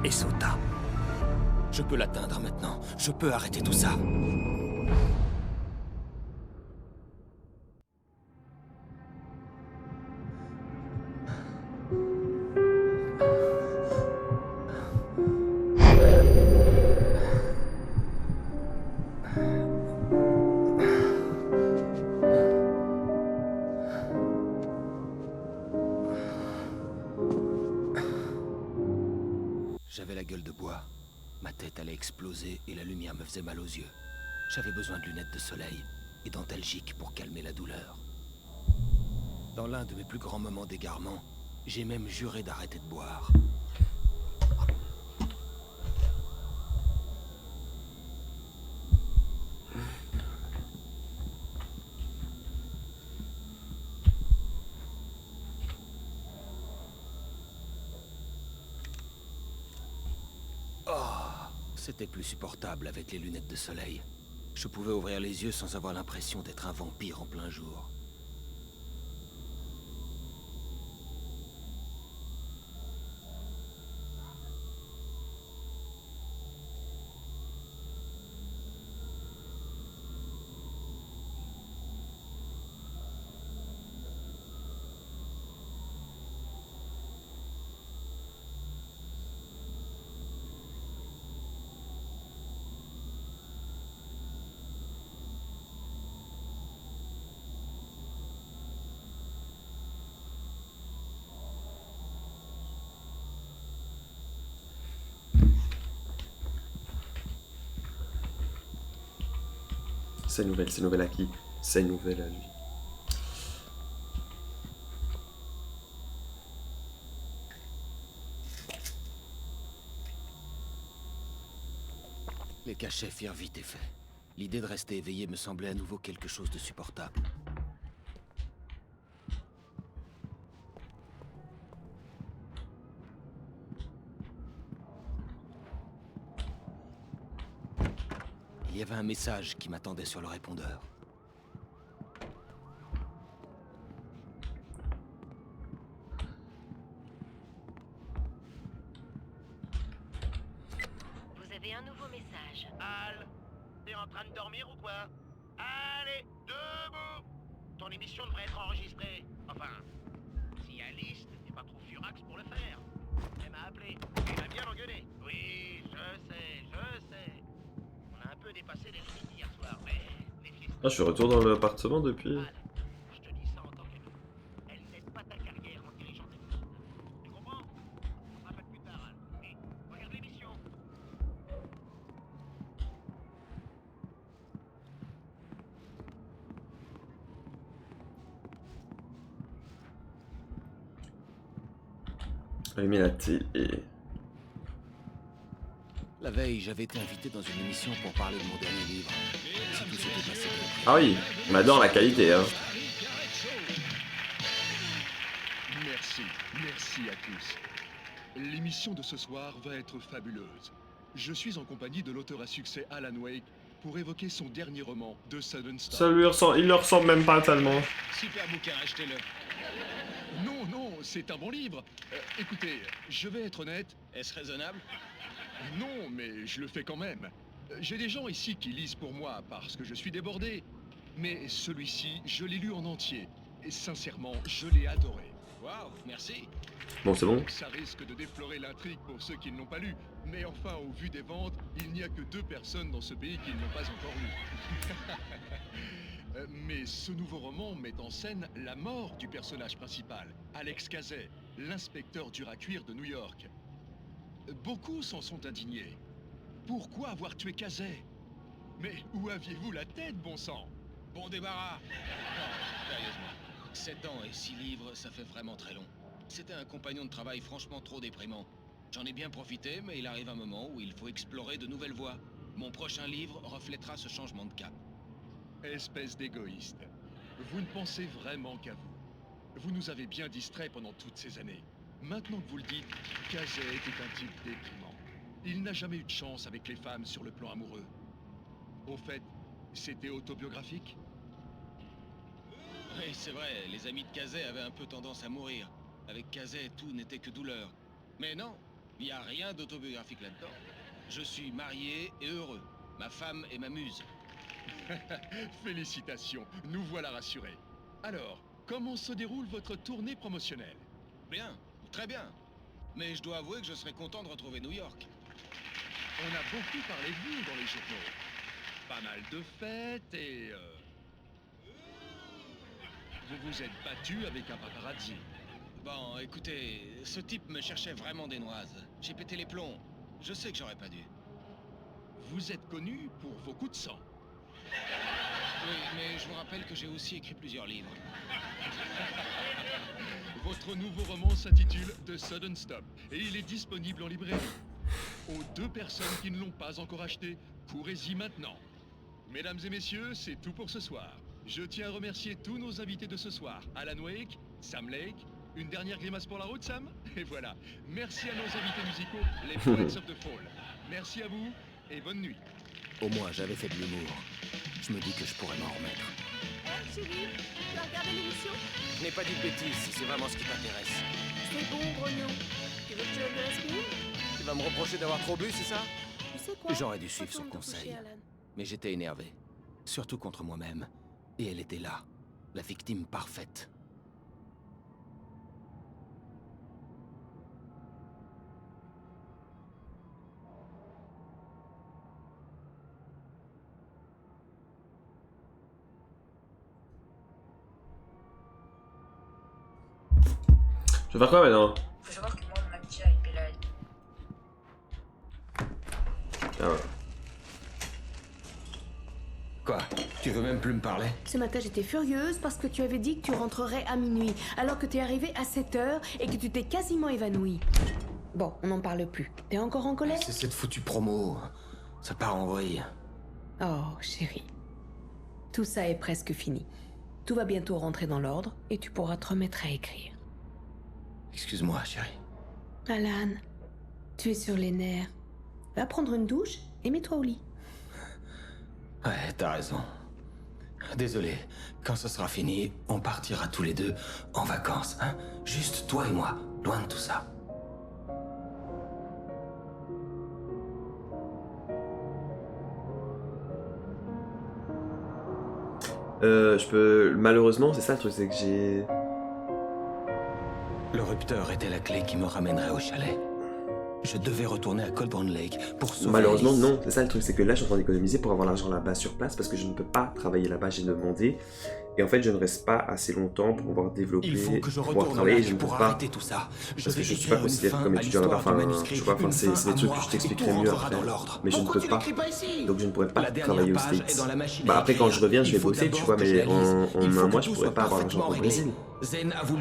et sauta. Je peux l'atteindre maintenant. Je peux arrêter tout ça. J'avais la gueule de bois. Ma tête allait exploser et la lumière me faisait mal aux yeux. J'avais besoin de lunettes de soleil et d'antalgiques pour calmer la douleur. Dans l'un de mes plus grands moments d'égarement, j'ai même juré d'arrêter de boire. C'était plus supportable avec les lunettes de soleil. Je pouvais ouvrir les yeux sans avoir l'impression d'être un vampire en plein jour. C'est nouvelle à qui? C'est nouvelle à lui. Les cachets firent vite effet. L'idée de rester éveillé me semblait à nouveau quelque chose de supportable. Il y avait un message qui m'attendait sur le répondeur. un nouveau message. Al, t'es en train de dormir ou quoi? Allez, debout! Ton émission devrait être enregistrée. Enfin, si Alice n'était pas trop furax pour le faire. Elle m'a appelé. Elle m'a bien engueulé. Oui, je sais. On a un peu dépassé les limites hier soir, mais les filles... Ah, je suis retour dans l'appartement depuis. Al, je te dis ça en tant qu'ami. Elle n'aide pas ta carrière en dirigeant d'émission. Tu comprends? On se rappelle plus tard, Al. Et regarde l'émission. Allumer la télé. La veille, j'avais été invité dans une émission pour parler de mon dernier livre. Si tout s'était passé bien. Ah oui, on adore la qualité, hein. Merci à tous. L'émission de ce soir va être fabuleuse. Je suis en compagnie de l'auteur à succès Alan Wake pour évoquer son dernier roman, The Sudden Stop. Ça lui ressemble, il leur ressemble même pas tellement. Super bouquin, achetez-le. Non, c'est un bon livre. Écoutez, je vais être honnête. Est-ce raisonnable? Non, mais je le fais quand même. J'ai des gens ici qui lisent pour moi parce que je suis débordé. Mais celui-ci, je l'ai lu en entier. Et sincèrement, je l'ai adoré. Waouh, merci. Bon, c'est bon. Ça risque de déflorer l'intrigue pour ceux qui ne l'ont pas lu. Mais enfin, au vu des ventes, il n'y a que 2 personnes dans ce pays qui ne l'ont pas encore lu. Mais ce nouveau roman met en scène la mort du personnage principal, Alex Casey, l'inspecteur dur à cuire de New York. Beaucoup s'en sont indignés. Pourquoi avoir tué Casey? Mais où aviez-vous la tête, bon sang? Bon débarras. Non, sérieusement. 7 ans et 6 livres, ça fait vraiment très long. C'était un compagnon de travail franchement trop déprimant. J'en ai bien profité, mais il arrive un moment où il faut explorer de nouvelles voies. Mon prochain livre reflètera ce changement de cap. Espèce d'égoïste. Vous ne pensez vraiment qu'à vous. Vous nous avez bien distraits pendant toutes ces années. Maintenant que vous le dites, Casey était un type déprimant. Il n'a jamais eu de chance avec les femmes sur le plan amoureux. Au fait, c'était autobiographique? Oui, c'est vrai, les amis de Casey avaient un peu tendance à mourir. Avec Casey, tout n'était que douleur. Mais non, il n'y a rien d'autobiographique là-dedans. Je suis marié et heureux. Ma femme est ma muse. Félicitations, nous voilà rassurés. Alors, comment se déroule votre tournée promotionnelle? Bien, très bien. Mais je dois avouer que je serais content de retrouver New York. On a beaucoup parlé de vous dans les journaux. Pas mal de fêtes et... Vous vous êtes battu avec un paparazzi. Bon, écoutez, ce type me cherchait vraiment des noises. J'ai pété les plombs. Je sais que j'aurais pas dû. Vous êtes connu pour vos coups de sang. Oui, mais je vous rappelle que j'ai aussi écrit plusieurs livres. Votre nouveau roman s'intitule The Sudden Stop et il est disponible en librairie. Aux 2 personnes qui ne l'ont pas encore acheté, courez-y maintenant. Mesdames et messieurs, c'est tout pour ce soir. Je tiens à remercier tous nos invités de ce soir. Alan Wake, Sam Lake, une dernière grimace pour la route, Sam? Et voilà. Merci à nos invités musicaux, les Poets of the Fall. Merci à vous et bonne nuit. Au moins, j'avais fait de l'humour. Je me dis que je pourrais m'en remettre. Hey, chérie, tu as regardé l'émission? Je n'ai pas dit de bêtises si c'est vraiment ce qui t'intéresse. C'est bon, grognon. Tu veux que je le laisse finir? Tu vas me reprocher d'avoir trop bu, c'est ça? Tu sais quoi? J'aurais dû suivre son Retourne te coucher, conseil. Alan. Mais j'étais énervé. Surtout contre moi-même. Et elle était là. La victime parfaite. Je vais faire quoi maintenant? Faut savoir que moi, mon amitié avec Bella est... Ah ouais. Quoi? Tu veux même plus me parler? Ce matin, j'étais furieuse parce que tu avais dit que tu rentrerais à minuit, alors que tu es arrivé à 7h et que tu t'es quasiment évanoui. Bon, on n'en parle plus. T'es encore en colère? C'est cette foutue promo. Ça part en vrille. Oh, chérie. Tout ça est presque fini. Tout va bientôt rentrer dans l'ordre et tu pourras te remettre à écrire. Excuse-moi, chérie. Alan, tu es sur les nerfs. Va prendre une douche et mets-toi au lit. Ouais, t'as raison. Désolé, quand ce sera fini, on partira tous les 2 en vacances, hein? Juste toi et moi, loin de tout ça. Je peux... Malheureusement, c'est ça le truc, c'est que j'ai... Le rupteur était la clé qui me ramènerait au chalet. Je devais retourner à Cauldron Lake pour sauver Malheureusement, Alice. non. C'est ça le truc, c'est que là, je suis en train d'économiser pour avoir l'argent là-bas sur place parce que je ne peux pas travailler là-bas, j'ai demandé. Et en fait, je ne reste pas assez longtemps pour pouvoir développer, Il faut que je pour pouvoir retourne travailler. au Je ne lac peux pour pas. arrêter tout ça. Parce que je ne suis pas considéré comme étudiant là-bas. Enfin, tu vois, enfin, c'est des trucs que je t'expliquerai mieux après. Mais je ne peux pas. Donc je ne pourrais pas travailler aux States. Bah après, quand je reviens, je vais bosser, tu vois, mais en un mois, je pourrais pas avoir l'argent au Brésil.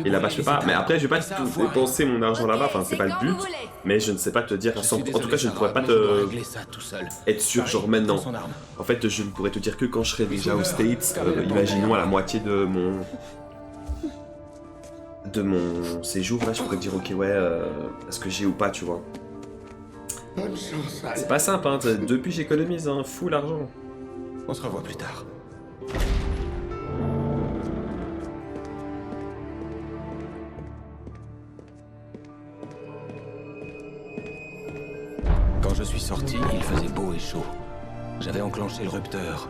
Et là-bas, je peux pas. Mais après, je vais pas tout dépenser mon argent là-bas. Enfin, c'est pas le but. Mais je ne sais pas te dire à 100%. En tout cas, je ne pourrais pas te être sûr, genre maintenant. En fait, je ne pourrais te dire que quand je serai déjà aux States, imaginons à la moitié de mon séjour, là, je pourrais te dire, ok, ouais, est-ce que j'ai ou pas, tu vois. C'est pas simple, hein. Depuis, j'économise, hein, full argent. On se revoit plus tard. Quand je suis sorti, il faisait beau et chaud. J'avais enclenché le rupteur.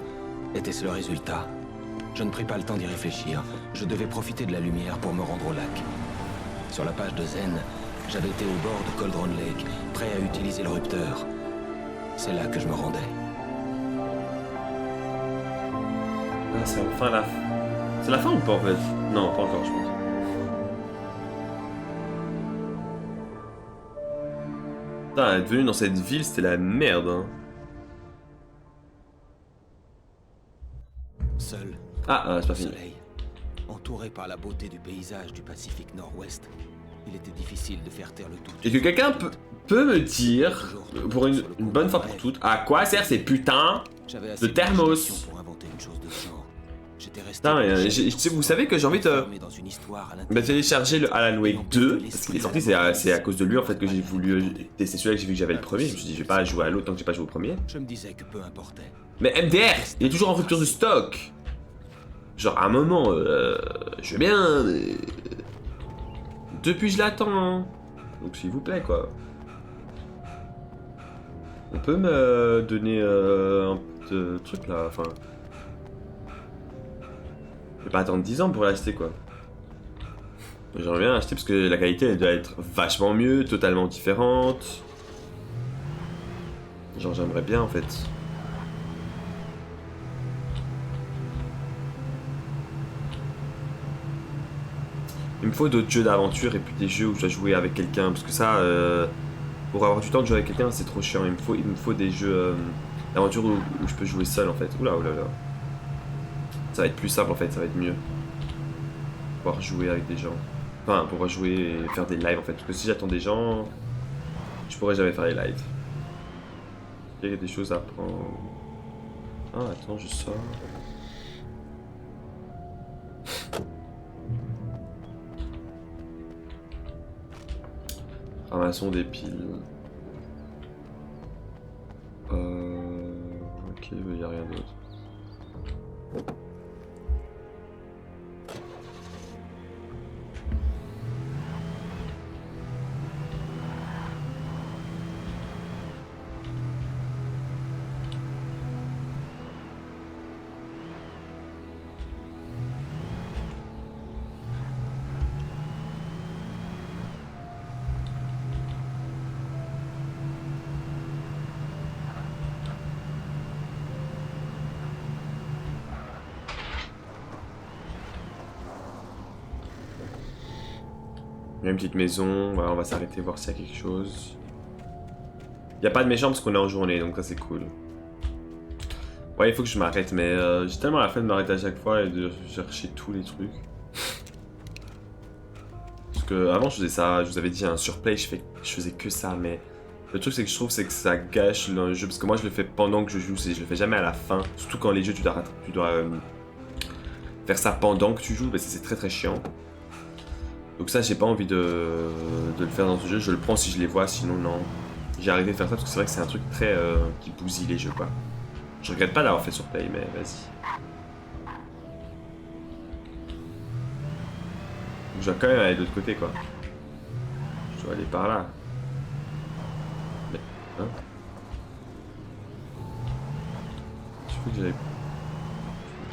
Était-ce le résultat? Je ne pris pas le temps d'y réfléchir. Je devais profiter de la lumière pour me rendre au lac. Sur la page de Zen, j'avais été au bord de Cauldron Lake, prêt à utiliser le rupteur. C'est là que je me rendais. Ah, c'est enfin la fin. C'est la fin ou pas en fait? Non, pas encore, je pense. Putain, être venu dans cette ville, c'était la merde, hein. Seul. C'est pas fini. Soleil. Entouré par la beauté du paysage du Pacifique Nord-Ouest, il était difficile de faire taire le doute. Et que quelqu'un peut me dire, pour une bonne fois pour toutes, à quoi servent ces putains de thermos? Putain, vous savez que j'ai envie de télécharger le Alan Wake 2, parce qu'il est sorti, c'est à cause de lui en fait que j'ai voulu tester celui-là, que j'ai vu que j'avais le premier, je me suis dit je vais pas jouer à l'autre tant que j'ai pas joué au premier. Je me disais que peu importait. Mais MDR, il est toujours en rupture de stock. Genre à un moment, je veux bien, mais... Depuis je l'attends, hein. Donc s'il vous plaît quoi. On peut me donner un petit truc là, enfin... Je vais pas attendre 10 ans pour l'acheter quoi. J'aimerais bien l'acheter parce que la qualité elle doit être vachement mieux, totalement différente. Genre j'aimerais bien en fait. Il me faut d'autres jeux d'aventure et puis des jeux où je dois jouer avec quelqu'un parce que ça, pour avoir du temps de jouer avec quelqu'un c'est trop chiant. Il me faut des jeux d'aventure où je peux jouer seul en fait. Oula oula oula. Ça va être plus simple en fait, ça va être mieux. Pouvoir jouer avec des gens. Enfin, pouvoir jouer et faire des lives en fait. Parce que si j'attends des gens, je pourrais jamais faire les lives. Il y a des choses à apprendre. Ah, attends, je sors. Ramassons des piles. Ok, il n'y a rien d'autre. Il y a une petite maison, voilà, on va s'arrêter voir s'il y a quelque chose. Il n'y a pas de méchants parce qu'on est en journée, donc ça c'est cool. Ouais, il faut que je m'arrête, mais j'ai tellement la flemme de m'arrêter à chaque fois et de chercher tous les trucs. Parce que avant je faisais ça, je vous avais dit un surplay, je faisais que ça, mais le truc c'est que je trouve c'est que ça gâche le jeu, parce que moi je le fais pendant que je joue, je le fais jamais à la fin. Surtout quand les jeux tu dois faire ça pendant que tu joues, mais c'est très très chiant. Donc ça j'ai pas envie de le faire dans ce jeu, je le prends si je les vois, sinon non. J'ai arrêté de faire ça parce que c'est vrai que c'est un truc très qui bousille les jeux quoi. Je regrette pas d'avoir fait sur Play, mais vas-y. Je dois quand même aller de l'autre côté quoi. Je dois aller par là. Mais, hein? Je crois que j'avais...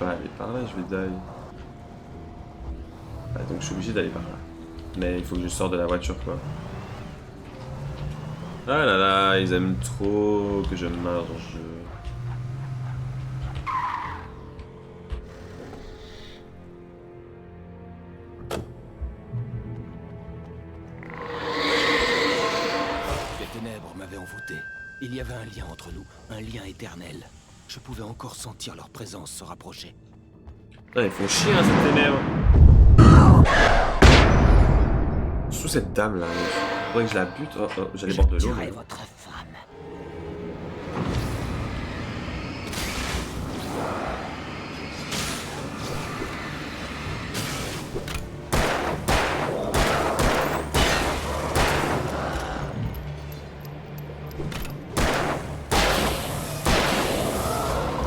pas aller par là, je vais die. Ah, donc je suis obligé d'aller par là. Mais il faut que je sorte de la voiture quoi. Ah là là, ils aiment trop que je marche dans ce jeu. Les ténèbres m'avaient envoûté. Il y avait un lien entre nous, un lien éternel. Je pouvais encore sentir leur présence se rapprocher. Ah, ils font chier hein, ces ténèbres. Sous cette dame là, faudrait que je la bute. Oh, oh, j'allais boire de l'eau. Mais... votre femme.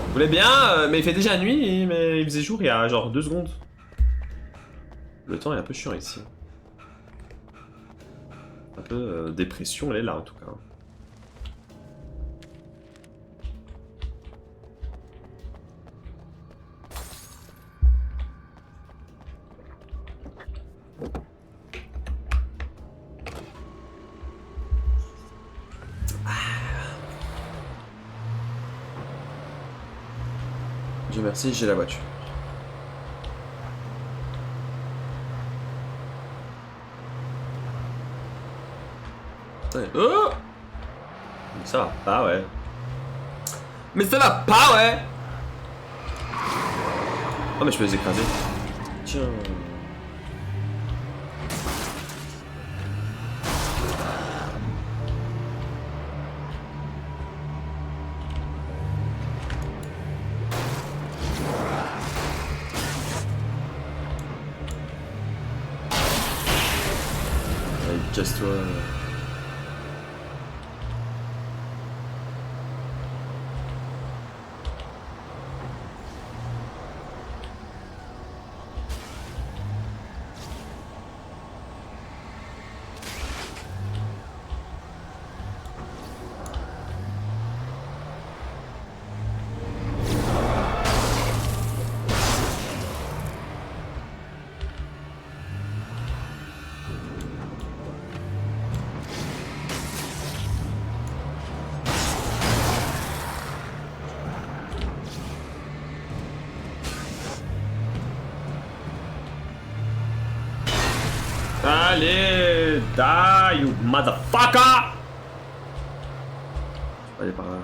Vous voulez bien, mais il fait déjà nuit, mais il faisait jour il y a genre 2 secondes. Le temps est un peu chiant ici. Un peu dépression, elle est là en tout cas. Dieu merci, j'ai la voiture. Oh! Mais ça va pas, ouais. Mais ça va pas, ouais! Oh, mais je peux les écraser. Tiens. Allez, casse-toi. Allez, die, you motherfucker! Je vais aller par là.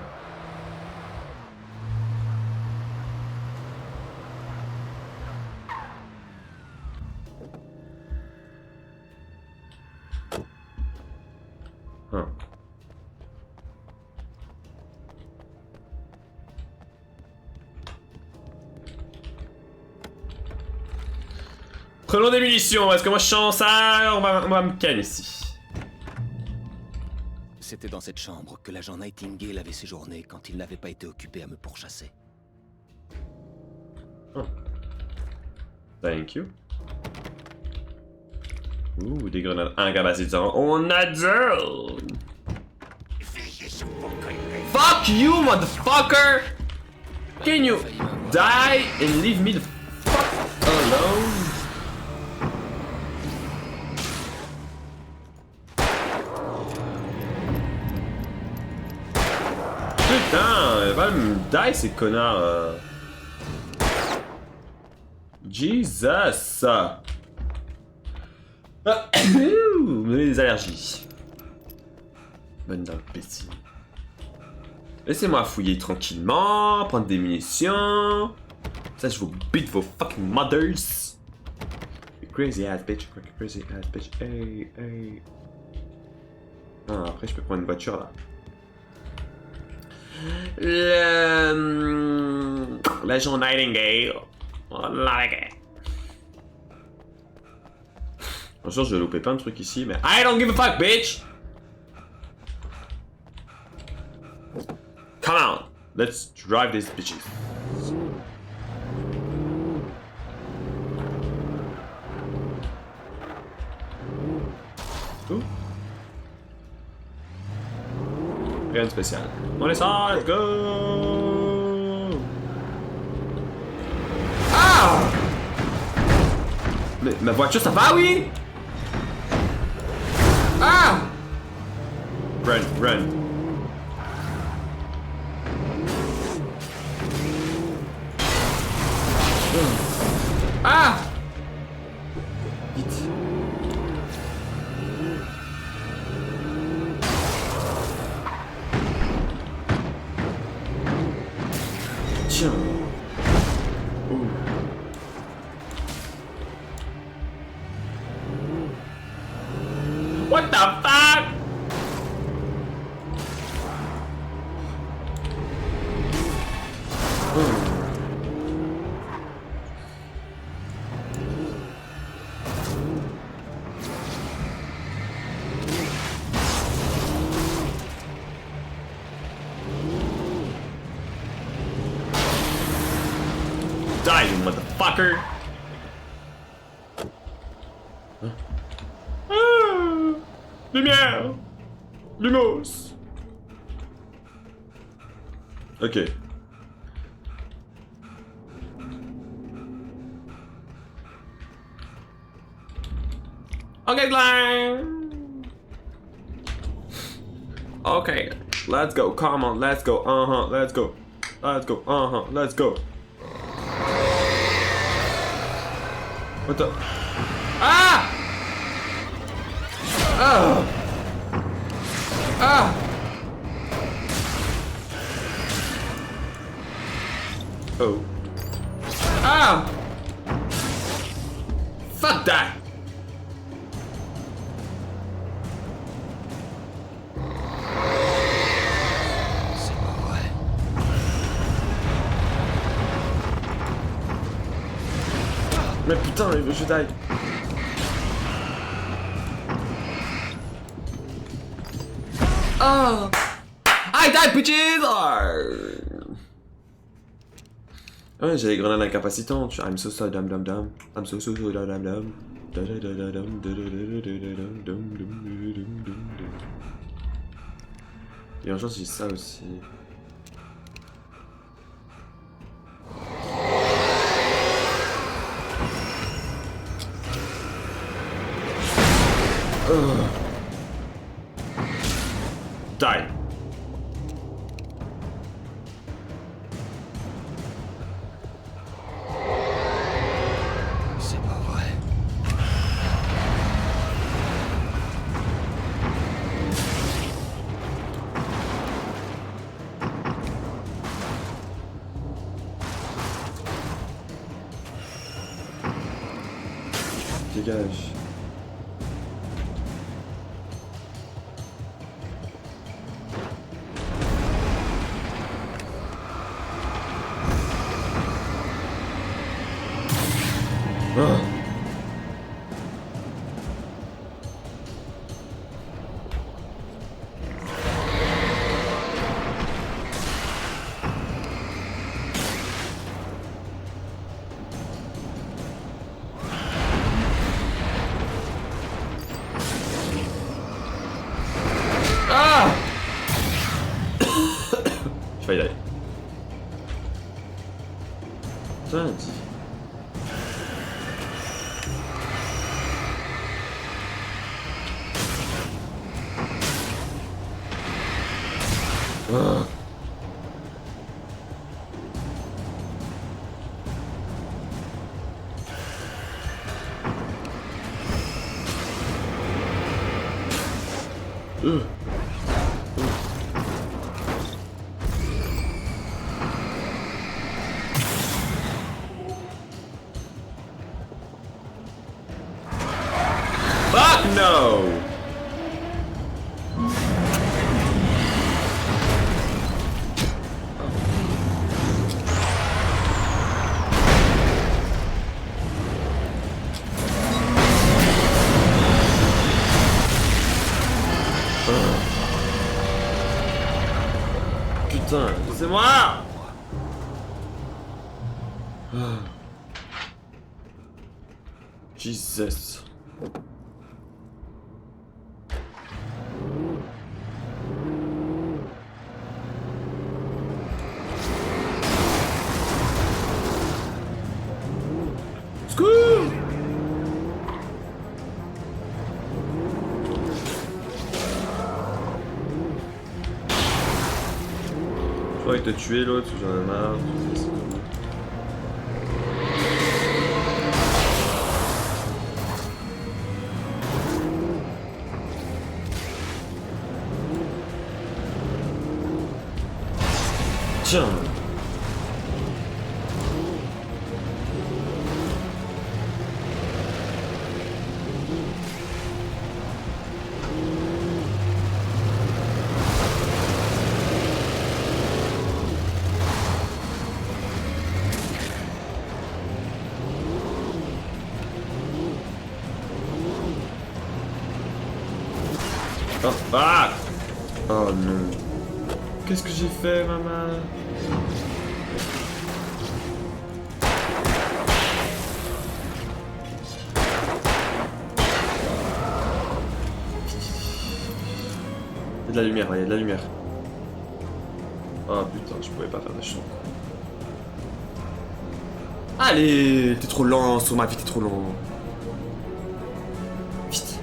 Hein. Prenons des munitions, parce que moi je sens ça, on va me ken ici. C'était dans cette chambre que l'agent Nightingale avait séjourné quand il n'avait pas été occupé à me pourchasser. Oh. Thank you. Ouh, des grenades incapacitants. On a deux! Fuck you, motherfucker! Can you die and leave me the fuck alone? Putain, ils vont me die ces connards. Jesus! Vous me donnez des allergies. Bonne d'imbécile. Laissez-moi fouiller tranquillement, prendre des munitions. Ça, je vous beat vos fucking mothers. Crazy ass bitch, crazy ass bitch. Hey, hey. Ah, après, je peux prendre une voiture là. L'agent Nightingale. Bien sûr, je vais louper plein de trucs ici, mais I don't give a fuck, bitch! Come on, let's drive these bitches. Ouh. Rien de spécial. On est ça, let's go! mais ma voiture, ça va, oui? Ah! Run, run. Ah! Vite. Tiens. Oh. What the fuck? Die, you motherfucker! Ah, lumière! Lumos! Ok. Okay, Glenn! Okay, let's go, come on, let's go, let's go. Let's go, let's go. What the? Ah! Ah! Ah! Oh. Ah! Fuck that! C'est pas vrai. Mais putain, je die. Oh! I die, bitches! Ouais, j'ai les grenades incapacitantes. I'm so dum dum dum. I'm so dum dum dum. Il y a une chance que j'ai ça aussi. Die. C'est pas vrai. Dégage. Ah. Ah. Je vais y aller. Putain, dit. Ah. Fuck no! Putain, c'est moi! Jesus. Scoop! Je crois qu'il te tuer l'autre, j'en ai marre. Tiens. Oh fuck! Oh non. Qu'est-ce que j'ai fait, maman? Il y a de la lumière, ouais, il y a de la lumière. Oh putain, je pouvais pas faire de champ. Allez, t'es trop lent, sur ma vie, t'es trop lent. Vite.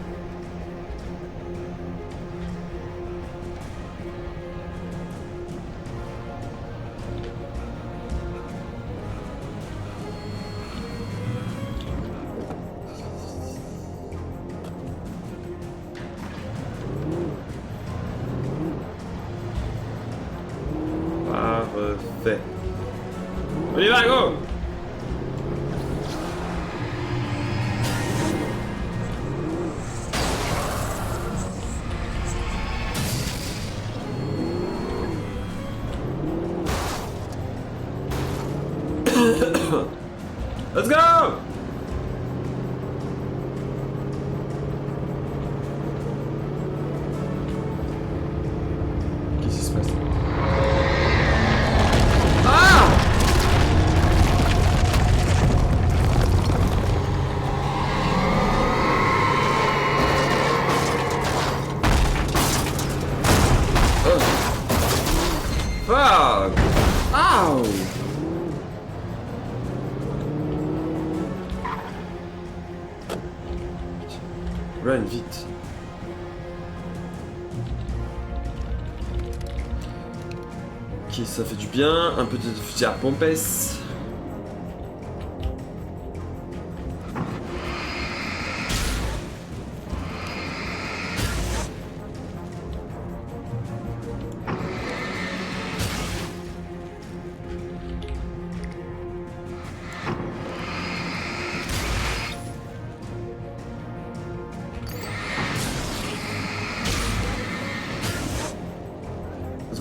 Parfait. On y va, go! Let's go! Qu'est-ce qui se passe? Ah! Oh. Fuck! Ow! Run vite. Ok, ça fait du bien. Un peu de fusil à pompes. Let's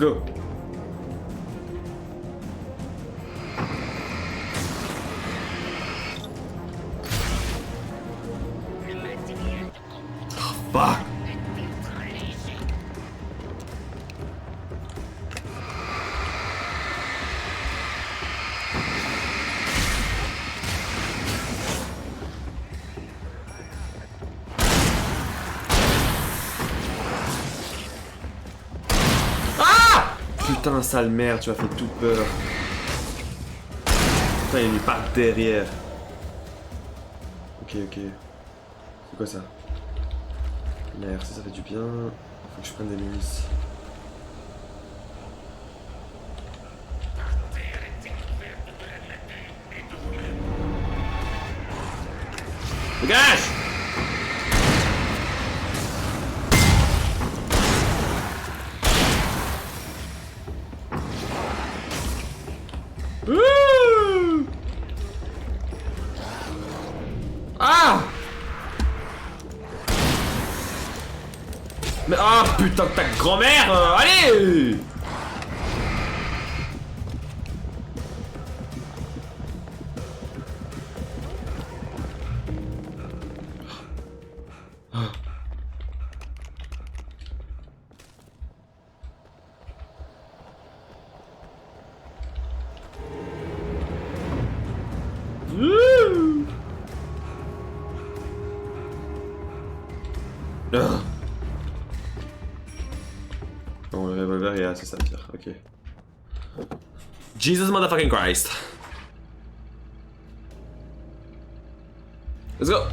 go. Oh, fuck. Putain, sale merde, tu m'as fait tout peur. Putain, il est venu par derrière. Ok, ok. C'est quoi ça? Merci, ça fait du bien. Faut que je prenne des milices. Dégage! Ouh! Ah! Mais ah putain de ta grand-mère! Allez! Ouh! Ah. Bon, le revolver est assez sale, ok. Jesus motherfucking Christ. Let's go.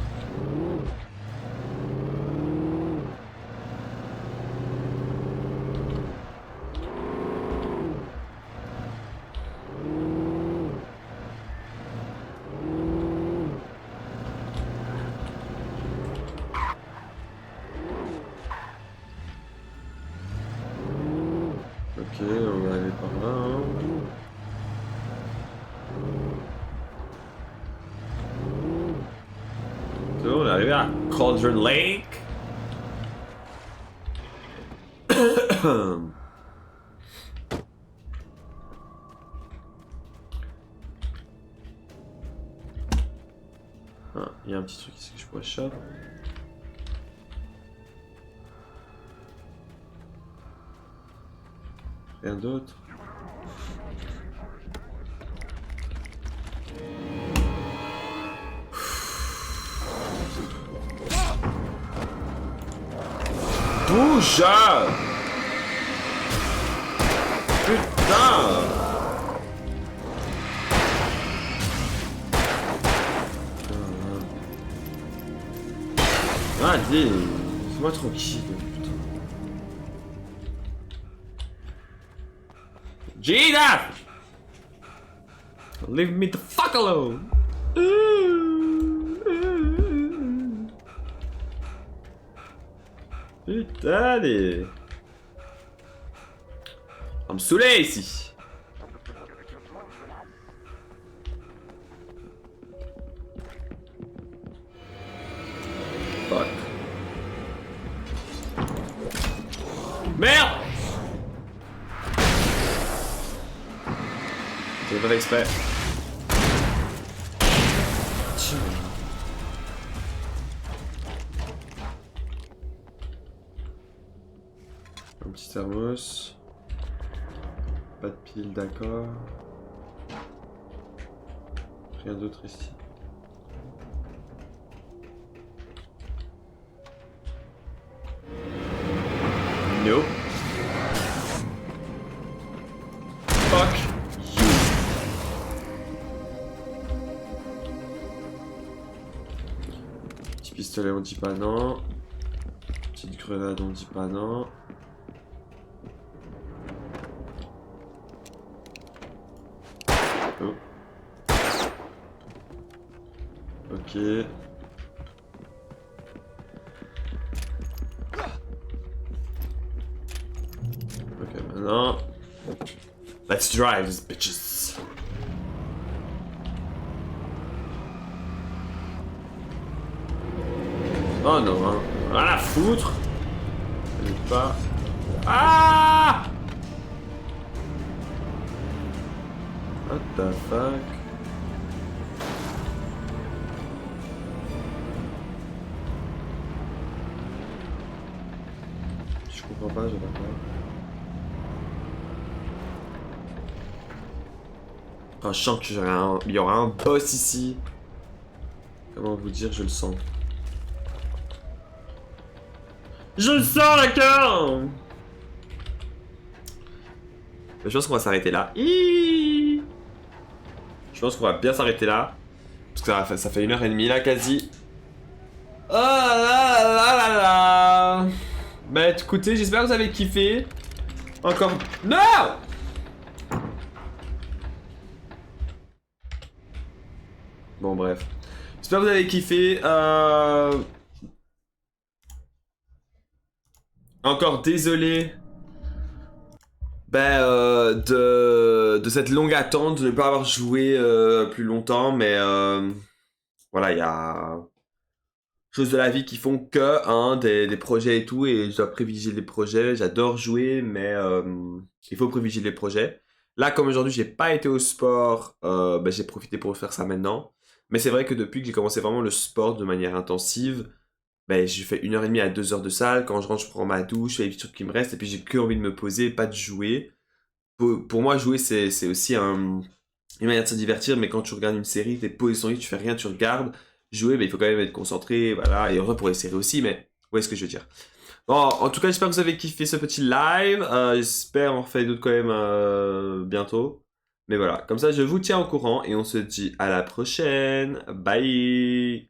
Ok, on va aller par là. Hein. C'est bon, on est arrivé à Cauldron Lake. Ah, il y a un petit truc ici que je pourrais choper. Rien d'autre. Bouge! Putain! Allez, laisse-moi tranquille, putain. Jesus! Leave me the fuck alone! Putain, allez! On va me saouler ici! Fuck. Merde! J'ai pas fait exprès. Un petit thermos. Pas de pile, d'accord. Rien d'autre ici. Nope. Fuck you. Petit pistolet, on dit pas non. Petite grenade, on dit pas non. Oh. Ok. Ok, maintenant. Let's drive these bitches. Oh non, hein. Rien à foutre. Je sais pas. Ah! What the fuck? Je comprends pas, j'ai pas compris. Enfin, je sens qu'il y aura un boss ici. Comment vous dire, je le sens. Je le sens, d'accord. Je pense qu'on va s'arrêter là. Je pense qu'on va bien s'arrêter là. Parce que ça fait 1h30 là, quasi. Oh là là là là. Bah écoutez, j'espère que vous avez kiffé. Encore... Non! Bon bref. J'espère que vous avez kiffé. Encore désolé de cette longue attente, de ne pas avoir joué plus longtemps, mais voilà, il y a choses de la vie qui font que des projets et tout, et je dois privilégier les projets. J'adore jouer, mais il faut privilégier les projets. Là, comme aujourd'hui, j'ai pas été au sport, j'ai profité pour faire ça maintenant. Mais c'est vrai que depuis que j'ai commencé vraiment le sport de manière intensive, j'ai fait 1h30 à 2h de salle. Quand je rentre, je prends ma douche, je fais les petits trucs qui me restent, et puis j'ai que envie de me poser, pas de jouer. Pour moi, jouer, c'est aussi une manière de se divertir, mais quand tu regardes une série, t'es posé sur ton lit, tu fais rien, tu regardes. Jouer, il faut quand même être concentré, voilà, et heureux pour les séries aussi, mais vous voyez ce que je veux dire. Bon, en tout cas, j'espère que vous avez kiffé ce petit live. J'espère en faire d'autres quand même bientôt. Mais voilà, comme ça, je vous tiens au courant, et on se dit à la prochaine. Bye!